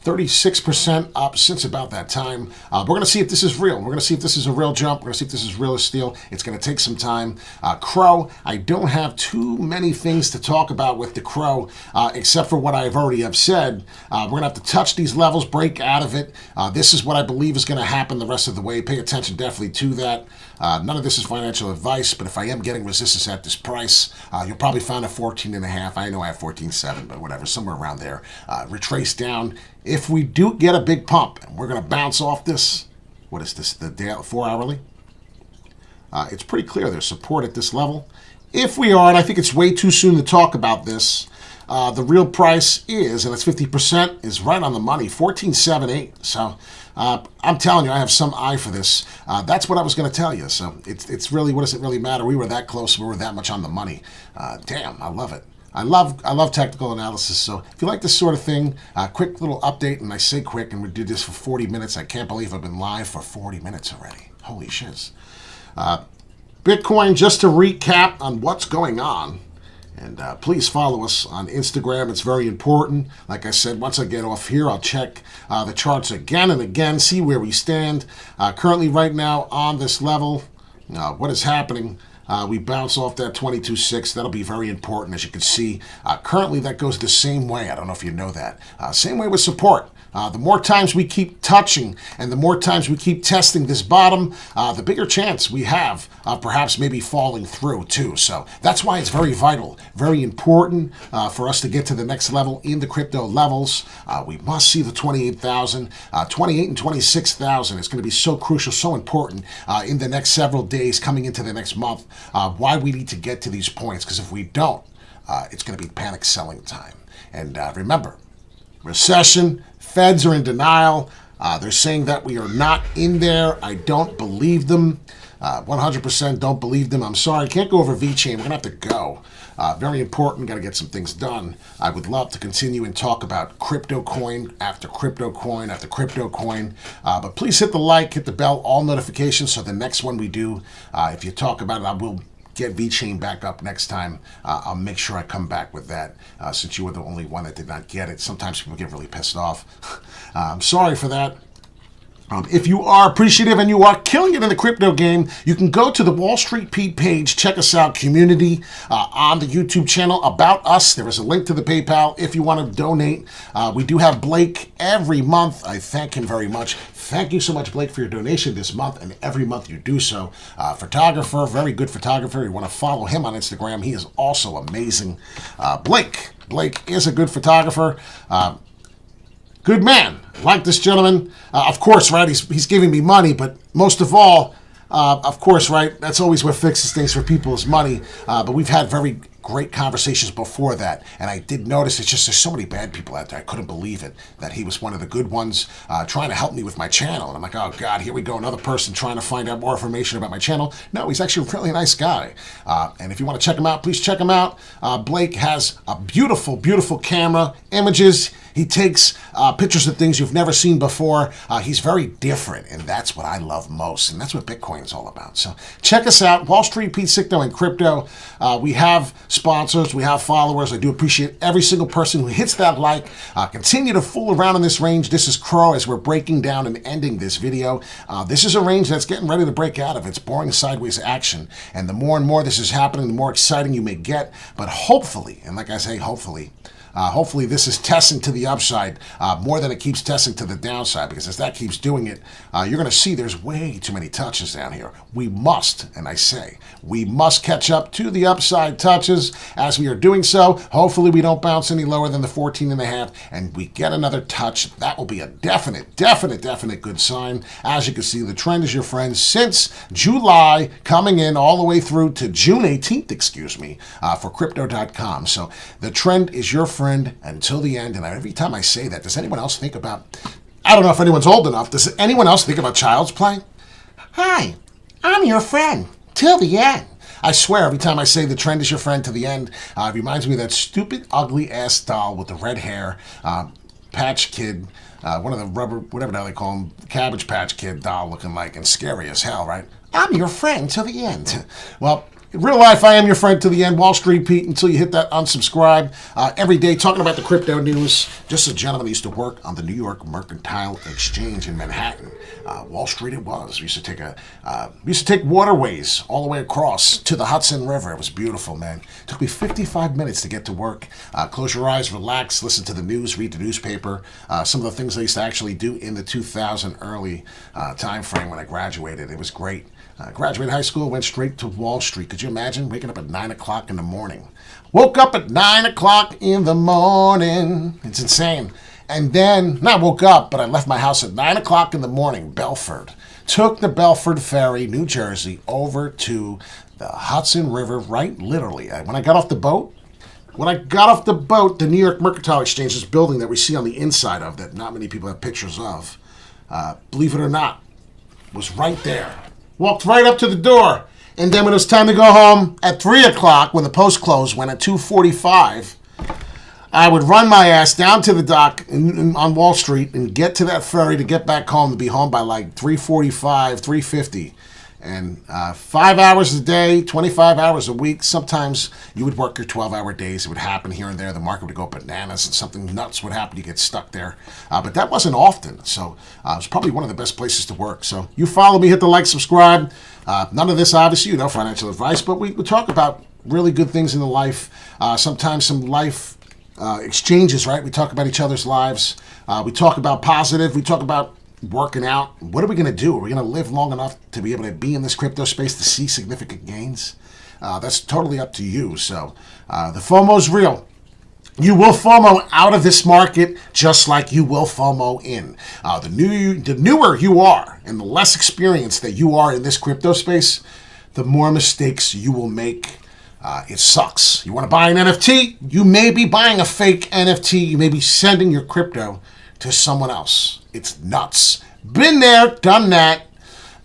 36% up since about that time. We're going to see if this is real. We're going to see if this is a real jump. We're going to see if this is real as steel. It's going to take some time. Crow, I don't have too many things to talk about with the Crow, except for what I've already have said. We're going to have to touch these levels, break out of it. This is what I believe is going to happen the rest of the way. Pay attention definitely to that. None of this is financial advice, but if I am getting resistance at this price, you'll probably find a 14.5. I know I have 14.7, but whatever, somewhere around there. Retrace down. If we do get a big pump, and we're going to bounce off this, what is this, the 4 hourly? It's pretty clear there's support at this level. If we are, and I think it's way too soon to talk about this, the real price is, and it's 50%, is right on the money, 14.78. So I'm telling you, I have some eye for this. That's what I was going to tell you. So it's really, what does it really matter? We were that close. We were that much on the money. Damn, I love it. I love technical analysis. So if you like this sort of thing, quick little update, and I say quick, and we did this for 40 minutes. I can't believe I've been live for 40 minutes already. Holy shiz. Bitcoin, just to recap on what's going on. And please follow us on Instagram. It's very important. Like I said, once I get off here, I'll check the charts again and again, see where we stand. Currently, right now, on this level, what is happening? We bounce off that 22.6. That'll be very important, as you can see. Currently, that goes the same way. I don't know if you know that. Same way with support. The more times we keep touching and the more times we keep testing this bottom, the bigger chance we have of perhaps maybe falling through too. So that's why it's very vital, very important for us to get to the next level in the crypto levels. We must see the 28,000, 28 and 26,000. It's going to be so crucial, so important in the next several days coming into the next month. Why we need to get to these points, because if we don't, it's going to be panic selling time. And remember, recession, Feds are in denial. They're saying that we are not in there. I don't believe them. 100% don't believe them. I'm sorry. Can't go over VeChain. We're going to have to go. Very important. Got to get some things done. I would love to continue and talk about crypto coin after crypto coin after crypto coin. But please hit the like, hit the bell, all notifications, so the next one we do, if you talk about it, I will get VeChain back up next time. I'll make sure I come back with that, since you were the only one that did not get it. Sometimes people get really pissed off. I'm sorry for that. If you are appreciative and you are killing it in the crypto game, you can go to the Wall Street Pete page, check us out, community, on the YouTube channel, About Us. There is a link to the PayPal if you want to donate. We do have Blake every month. I thank him very much. Thank you so much, Blake, for your donation this month and every month you do so. Photographer, very good photographer. You want to follow him on Instagram. He is also amazing. Blake is a good photographer. Good man, like this gentleman. Of course, right, he's giving me money, but most of all, of course, right, that's always what fixes things for people is money. But we've had very great conversations before that, and I did notice it's just there's so many bad people out there. I couldn't believe it, that he was one of the good ones trying to help me with my channel. And I'm like, oh, God, here we go, another person trying to find out more information about my channel. No, he's actually a really nice guy. And if you want to check him out, please check him out. Blake has a beautiful, beautiful camera, images. He takes pictures of things you've never seen before. He's very different, and that's what I love most, and that's what Bitcoin is all about. So check us out, Wall Street Pete Sicto and Crypto. We have sponsors, we have followers. I do appreciate every single person who hits that like. Continue to fool around in this range. This is Crow as we're breaking down and ending this video. This is a range that's getting ready to break out of its boring sideways action, and the more and more this is happening, the more exciting you may get. But hopefully, and like I say, hopefully this is testing to the upside more than it keeps testing to the downside, because as that keeps doing it, you're going to see there's way too many touches down here. We must, and I say, we must catch up to the upside touches. As we are doing so, hopefully we don't bounce any lower than the 14.5, and we get another touch. That will be a definite good sign. As you can see, the trend is your friend since July, coming in all the way through to June 18th, excuse me, for Crypto.com. So the trend is your friend until the end. And every time I say that, does anyone else think about, I don't know if anyone's old enough, does anyone else think about Child's Play? Hi, I'm your friend till the end. I swear, every time I say the trend is your friend to the end, it reminds me of that stupid, ugly-ass doll with the red hair, Patch Kid, one of the rubber, whatever the hell they call him, Cabbage Patch Kid doll looking like, and scary as hell, right? I'm your friend till the end. Well, in real life, I am your friend to the end, Wall Street Pete, until you hit that unsubscribe. Every day talking about the crypto news. Just a gentleman who used to work on the New York Mercantile Exchange in Manhattan. Wall Street it was. We used to take waterways all the way across to the Hudson River. It was beautiful, man. It took me 55 minutes to get to work. Close your eyes, relax, listen to the news, read the newspaper. Some of the things I used to actually do in the 2000 early time frame when I graduated. It was great. Graduated high school, went straight to Wall Street. Could you imagine waking up at 9 o'clock in the morning? Woke up at 9 o'clock in the morning. It's insane. And then, not woke up, but I left my house at 9 o'clock in the morning, Belford. Took the Belford Ferry, New Jersey, over to the Hudson River, right literally. When I got off the boat, the New York Mercantile Exchange, this building that we see on the inside of that not many people have pictures of. believe it or not, was right there. Walked right up to the door. And then when it was time to go home at 3 o'clock, when the post closed, went at 2:45, I would run my ass down to the dock on Wall Street and get to that ferry to get back home, to be home by like 3:45, 3:50. And 5 hours a day, 25 hours a week. Sometimes you would work your 12-hour days. It would happen here and there. The market would go bananas and something nuts would happen. You get stuck there. But that wasn't often. So it was probably one of the best places to work. So you follow me, hit the like, subscribe. None of this, obviously, financial advice. But we talk about really good things in the life. Sometimes some life exchanges, right? We talk about each other's lives. We talk about positive. We talk about working out. What are we going to do? Are we going to live long enough to be able to be in this crypto space to see significant gains? That's totally up to you. So the FOMO's real. You will FOMO out of this market just like you will FOMO in. The newer you are and the less experienced that you are in this crypto space, the more mistakes you will make. It sucks. You want to buy an NFT? You may be buying a fake NFT. You may be sending your crypto to someone else. It's nuts. Been there, done that.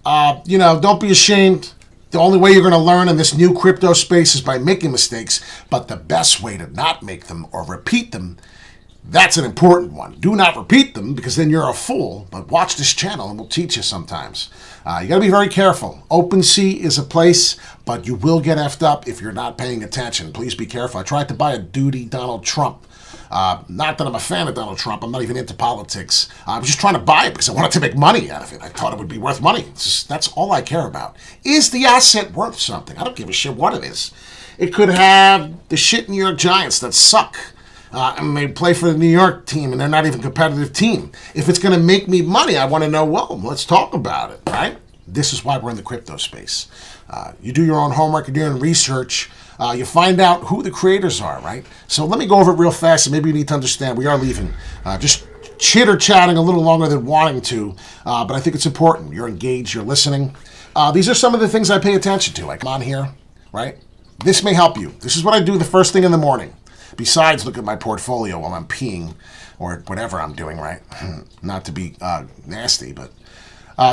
Don't be ashamed. The only way you're going to learn in this new crypto space is by making mistakes, but the best way to not make them or repeat them, that's an important one. Do not repeat them, because then you're a fool, but watch this channel and we'll teach you sometimes. You got to be very careful. OpenSea is a place, but you will get effed up if you're not paying attention. Please be careful. I tried to buy a duty Donald Trump. Not that I'm a fan of Donald Trump. I'm not even into politics. I was just trying to buy it because I wanted to make money out of it. I thought it would be worth money. That's all I care about. Is the asset worth something? I don't give a shit what it is. It could have the shit New York Giants that suck. And they play for the New York team, and they're not even a competitive team. If it's going to make me money, I want to know, well, let's talk about it, right? This is why we're in the crypto space. You do your own homework, you're doing research. You find out who the creators are, right? So let me go over it real fast, and maybe you need to understand. We are leaving. Just chitter-chatting a little longer than wanting to, but I think it's important. You're engaged, you're listening. These are some of the things I pay attention to. Like, I'm on here, right? This may help you. This is what I do the first thing in the morning, besides look at my portfolio while I'm peeing or whatever I'm doing, right? Not to be nasty, but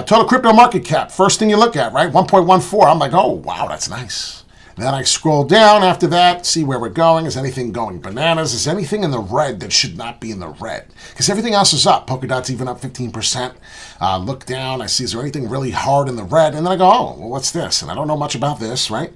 total crypto market cap, first thing you look at, right? 1.14. I'm like, oh, wow, that's nice. Then I scroll down after that, see where we're going. Is anything going bananas? Is anything in the red that should not be in the red? Because everything else is up. Polkadot's even up 15%. Look down, I see, is there anything really hard in the red? And then I go, oh, well, what's this? And I don't know much about this, right?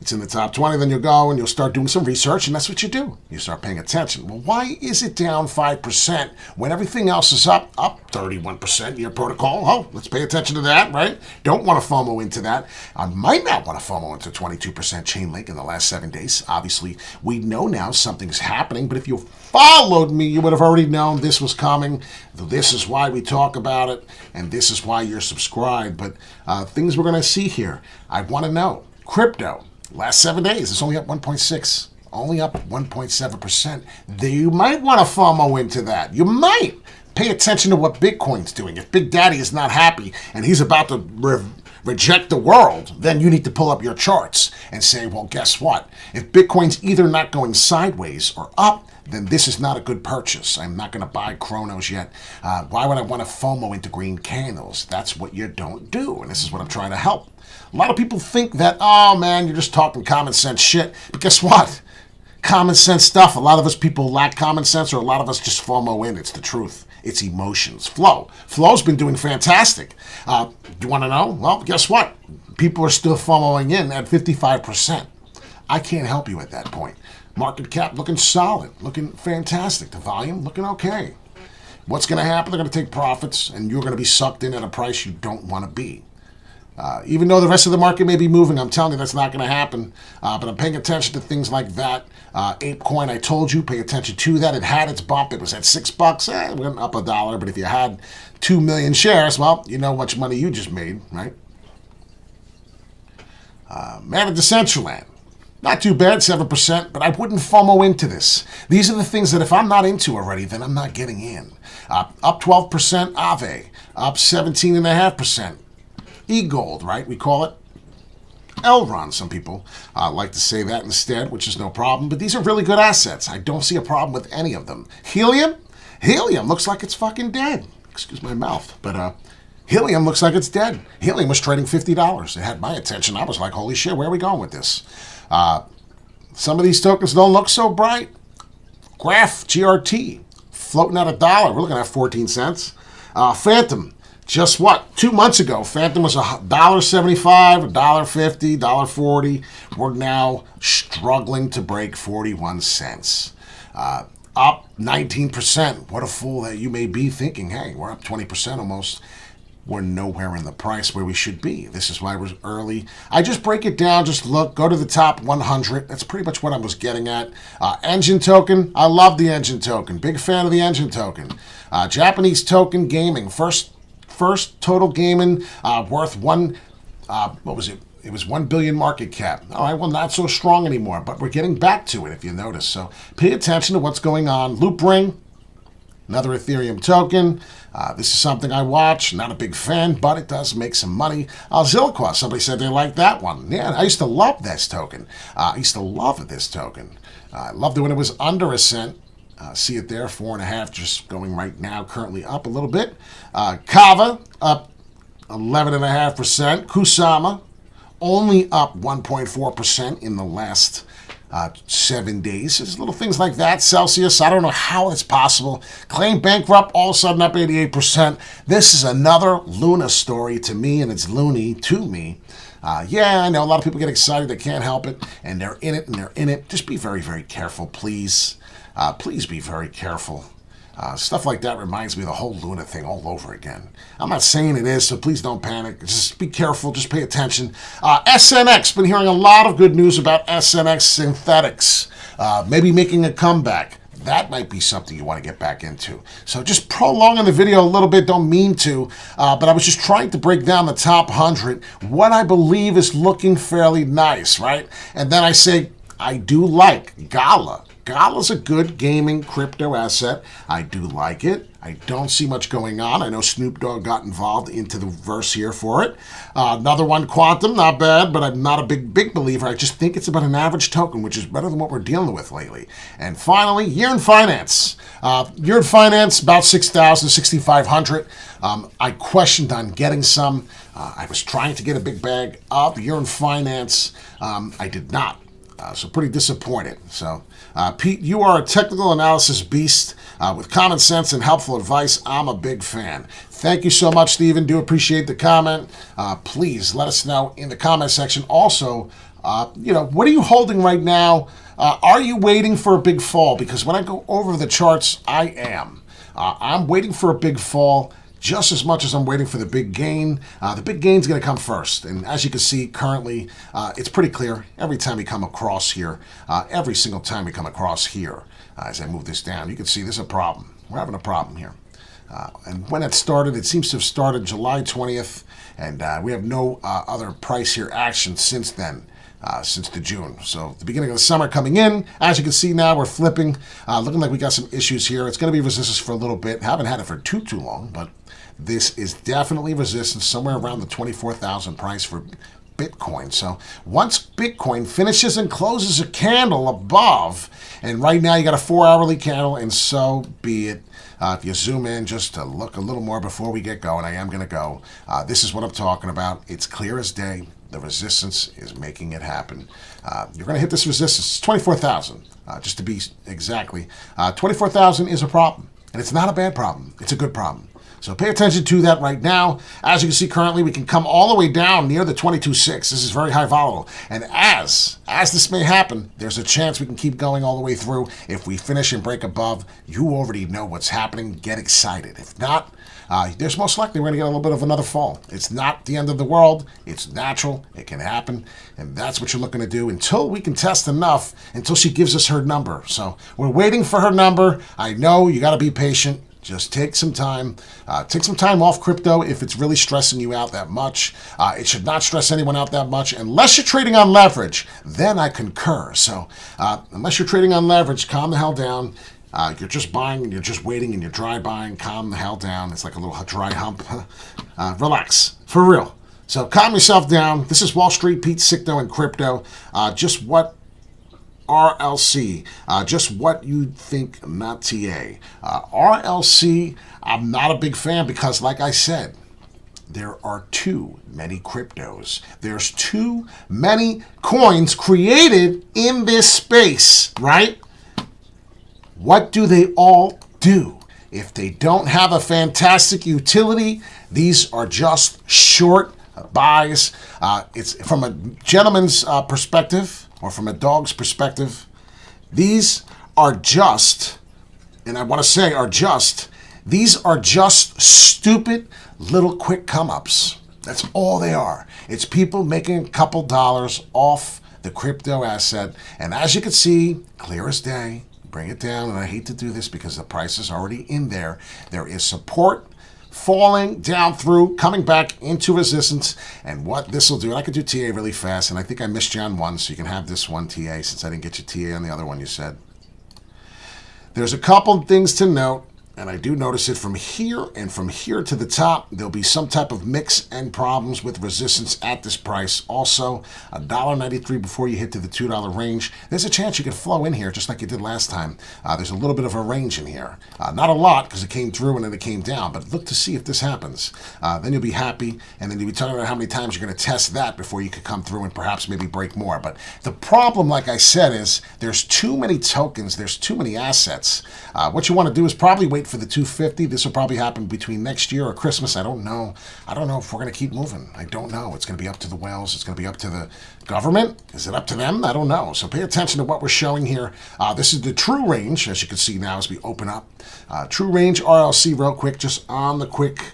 It's in the top 20, then you'll go and you'll start doing some research, and that's what you do. You start paying attention. Well, why is it down 5% when everything else is up 31% in your protocol? Oh, let's pay attention to that, right? Don't want to FOMO into that. I might not want to FOMO into 22% chain link in the last 7 days. Obviously, we know now something's happening, but if you followed me, you would have already known this was coming. This is why we talk about it, and this is why you're subscribed. But things we're going to see here, I want to know. Crypto. Last 7 days, it's only up 1.6, only up 1.7%. You might want to FOMO into that. You might pay attention to what Bitcoin's doing. If Big Daddy is not happy and he's about to reject the world, then you need to pull up your charts and say, well, guess what? If Bitcoin's either not going sideways or up, then this is not a good purchase. I'm not going to buy Chronos yet. Why would I want to FOMO into green candles? That's what you don't do, and this is what I'm trying to help. A lot of people think that, oh man, you're just talking common sense shit. But guess what? Common sense stuff. A lot of us people lack common sense, or a lot of us just FOMO in. It's the truth. It's emotions. Flow's been doing fantastic. Do you want to know? Well, guess what? People are still FOMOing in at 55%. I can't help you at that point. Market cap looking solid, looking fantastic. The volume looking okay. What's going to happen? They're going to take profits, and you're going to be sucked in at a price you don't want to be. Even though the rest of the market may be moving, I'm telling you that's not going to happen. But I'm paying attention to things like that. ApeCoin, I told you, pay attention to that. It had its bump. It was at $6. It went up $1. But if you had 2 million shares, well, you know how much money you just made, right? Man of Decentraland. Not too bad, 7%, but I wouldn't FOMO into this. These are the things that if I'm not into already, then I'm not getting in. Up 12%, Aave. Up 17.5%. E-Gold, right? We call it Elron. Some people like to say that instead, which is no problem. But these are really good assets. I don't see a problem with any of them. Helium? Helium looks like it's fucking dead. excuse my mouth, but Helium looks like it's dead. Helium was trading $50. It had my attention. I was like, holy shit, where are we going with this? Some of these tokens don't look so bright. Graph, GRT, floating at $1. We're looking at 14 cents. Phantom, just what? 2 months ago, Phantom was $1.75, $1.50, $1.40. We're now struggling to break 41 cents. Up 19%. What a fool that you may be thinking, hey, we're up 20% almost. We're nowhere in the price where we should be. This is why we're early. I just break it down, just look, go to the top 100. That's pretty much what I was getting at. Engine token, I love the engine token. Big fan of the engine token. Japanese token gaming, first total gaming worth what was it? It was 1 billion market cap. All right, well, not so strong anymore, but we're getting back to it if you notice. So pay attention to what's going on. Loop Ring, another Ethereum token. This is something I watch. Not a big fan, but it does make some money. Zilliqua, somebody said they liked that one. Yeah, I used to love this token. I loved it when it was under a cent. See it there, 4.5, just going right now, currently up a little bit. Kava, up 11.5%. Kusama, only up 1.4% in the last 7 days. There's little things like that. Celsius, I don't know how it's possible. Claim bankrupt, all of a sudden up 88%. This is another Luna story to me, and it's loony to me. Yeah, I know a lot of people get excited. They can't help it, and they're in it. Just be very, very careful, please. Please be very careful. Stuff like that reminds me of the whole Luna thing all over again. I'm not saying it is, so please don't panic. Just be careful. Just pay attention. SNX, been hearing a lot of good news about SNX Synthetics. Maybe making a comeback. That might be something you want to get back into. So just prolonging the video a little bit, don't mean to, but I was just trying to break down the top 100, what I believe is looking fairly nice, right? And then I say, I do like Gala. Gala's a good gaming crypto asset. I do like it. I don't see much going on. I know Snoop Dogg got involved into the verse here for it. Another one, Quantum, not bad, but I'm not a big believer. I just think it's about an average token, which is better than what we're dealing with lately. And finally, Year in Finance. Year in Finance, about 6,000, 6,500. I questioned on getting some. I was trying to get a big bag of Year in Finance. I did not. So pretty disappointed. So, Pete, you are a technical analysis beast with common sense and helpful advice. I'm a big fan. Thank you so much, Stephen. Do appreciate the comment. Please let us know in the comment section. Also, what are you holding right now? Are you waiting for a big fall? Because when I go over the charts, I am. I'm waiting for a big fall. Just as much as I'm waiting for the big gain. The big gain's going to come first. And as you can see, currently, it's pretty clear. Every time we come across here, every single time we come across here, as I move this down, you can see there's a problem. We're having a problem here. And when it started, it seems to have started July 20th, and we have no other price here action since then. Since the June. So the beginning of the summer coming in. As you can see now, we're flipping. Looking like we got some issues here. It's going to be resistance for a little bit. Haven't had it for too long, but this is definitely resistance somewhere around the 24,000 price for Bitcoin. So once Bitcoin finishes and closes a candle above, and right now you got a 4-hourly candle, and so be it. If you zoom in just to look a little more before we get going, I am going to go. This is what I'm talking about. It's clear as day. The resistance is making it happen. You're going to hit this resistance. It's 24,000, just to be exactly. 24,000 is a problem, and it's not a bad problem. It's a good problem. So pay attention to that right now. As you can see currently, we can come all the way down near the 22.6. This is very high volatile. And as this may happen, there's a chance we can keep going all the way through. If we finish and break above, you already know what's happening. Get excited. If not, there's most likely we're going to get a little bit of another fall. It's not the end of the world. It's natural. It can happen. And that's what you're looking to do until we can test enough, until she gives us her number. So we're waiting for her number. I know you got to be patient. Just take some time. Take some time off crypto if it's really stressing you out that much. It should not stress anyone out that much unless you're trading on leverage. Then I concur. So unless you're trading on leverage, calm the hell down. You're just buying and you're just waiting and you're dry buying. Calm the hell down. It's like a little dry hump. Relax. For real. So calm yourself down. This is Wall Street Pete Sicto and Crypto. Just what RLC, just what you'd think, not TA. RLC, I'm not a big fan because, like I said, there are too many cryptos. There's too many coins created in this space, right? What do they all do? If they don't have a fantastic utility, these are just short buys. It's from a gentleman's perspective or from a dog's perspective. These are just, and I want to say these are just stupid little quick come-ups. That's all they are. It's people making a couple dollars off the crypto asset. And as you can see, clear as day, bring it down. And I hate to do this because the price is already in there. There is support falling down through, coming back into resistance. And what this will do, and I could do TA really fast. And I think I missed you on one, so you can have this one TA since I didn't get you TA on the other one you said. There's a couple things to note. And I do notice it from here and from here to the top. There'll be some type of mix and problems with resistance at this price. Also, $1.93 before you hit to the $2 range. There's a chance you could flow in here just like you did last time. There's a little bit of a range in here. Not a lot because it came through and then it came down. But look to see if this happens. Then you'll be happy. And then you'll be talking about how many times you're going to test that before you could come through and perhaps maybe break more. But the problem, like I said, is there's too many tokens. There's too many assets. What you want to do is probably wait for the 250. This will probably happen between next year or Christmas. I don't know. I don't know if we're going to keep moving. I don't know. It's going to be up to the whales. It's going to be up to the government. Is it up to them? I don't know. So pay attention to what we're showing here. This is the true range, as you can see now as we open up. True range RLC real quick, just on the quick.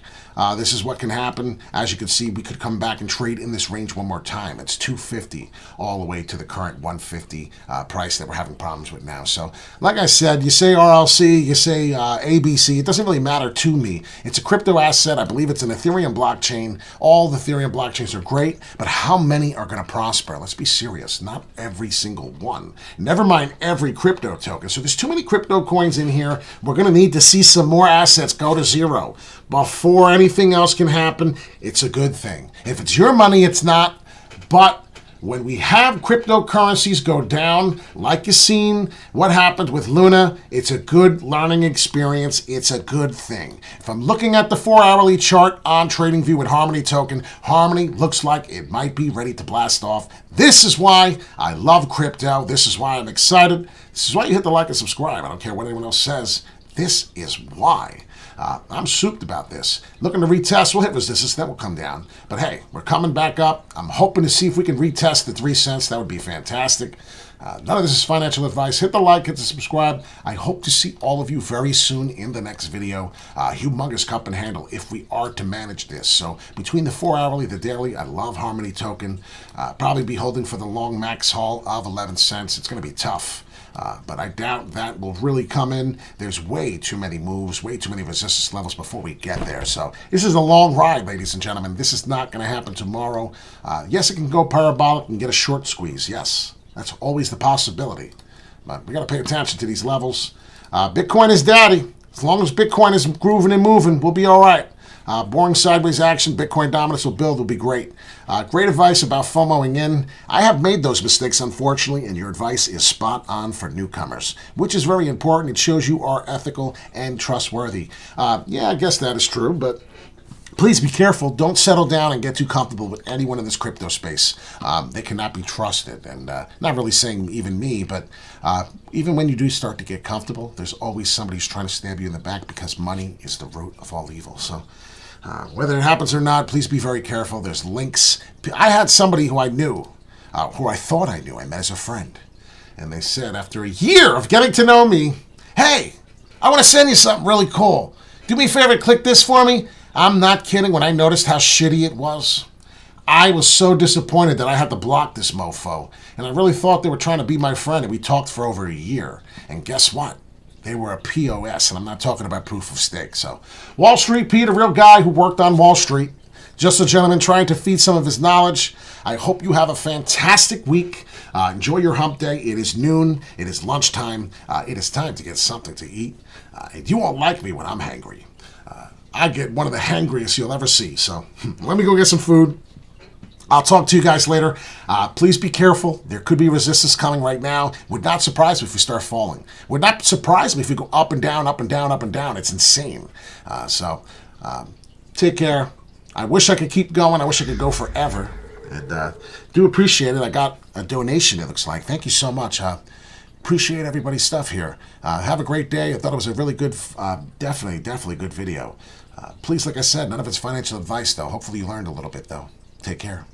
This is what can happen. As you can see, we could come back and trade in this range one more time. It's 250 all the way to the current 150 price that we're having problems with now. So, like I said, you say RLC, you say ABC. It doesn't really matter to me. It's a crypto asset. I believe it's an Ethereum blockchain. All the Ethereum blockchains are great, but how many are going to prosper? Let's be serious. Not every single one. Never mind every crypto token. So there's too many crypto coins in here. We're going to need to see some more assets go to zero before anything else can happen. It's a good thing. If it's your money, it's not. But when we have cryptocurrencies go down, like you've seen what happened with Luna, it's a good learning experience. It's a good thing. If I'm looking at the 4-hourly chart on TradingView with Harmony token, Harmony looks like it might be ready to blast off. This is why I love crypto. This is why I'm excited. This is why you hit the like and subscribe. I don't care what anyone else says. This is why. I'm souped about this. Looking to retest. We'll hit resistance, then we'll come down. But hey, we're coming back up. I'm hoping to see if we can retest the 3 cents. That would be fantastic. None of this is financial advice. Hit the like, hit the subscribe. I hope to see all of you very soon in the next video. Humongous cup and handle if we are to manage this. So between the 4-hourly, the daily, I love Harmony token. Probably be holding for the long max haul of 11 cents. It's going to be tough. But I doubt that will really come in. There's way too many moves, way too many resistance levels before we get there. So this is a long ride, ladies and gentlemen. This is not going to happen tomorrow. Yes, it can go parabolic and get a short squeeze. Yes, that's always the possibility. But we got to pay attention to these levels. Bitcoin is daddy. As long as Bitcoin is grooving and moving, we'll be all right. Boring sideways action, Bitcoin dominance will build, will be great. Great advice about FOMOing in. I have made those mistakes, unfortunately, and your advice is spot on for newcomers, which is very important. It shows you are ethical and trustworthy. Yeah, I guess that is true, but please be careful. Don't settle down and get too comfortable with anyone in this crypto space. They cannot be trusted. And not really saying even me, but even when you do start to get comfortable, there's always somebody who's trying to stab you in the back because money is the root of all evil. So whether it happens or not, please be very careful. There's links. I had somebody who I knew, who I thought I knew, I met as a friend. And they said, after a year of getting to know me, hey, I want to send you something really cool. Do me a favor, click this for me. I'm not kidding. When I noticed how shitty it was, I was so disappointed that I had to block this mofo. And I really thought they were trying to be my friend, and we talked for over a year. And guess what? They were a POS, and I'm not talking about proof of stake. So, Wall Street Pete, a real guy who worked on Wall Street, just a gentleman trying to feed some of his knowledge. I hope you have a fantastic week. Enjoy your hump day. It is noon. It is lunchtime. It is time to get something to eat. You won't like me when I'm hangry. I get one of the hangriest you'll ever see. So let me go get some food. I'll talk to you guys later. Please be careful. There could be resistance coming right now. Would not surprise me if we start falling. Would not surprise me if we go up and down, up and down, up and down. It's insane. So take care. I wish I could keep going. I wish I could go forever. And do appreciate it. I got a donation, it looks like. Thank you so much. Appreciate everybody's stuff here. Have a great day. I thought it was a really good, definitely good video. Please, like I said, none of it's financial advice, though. Hopefully you learned a little bit, though. Take care.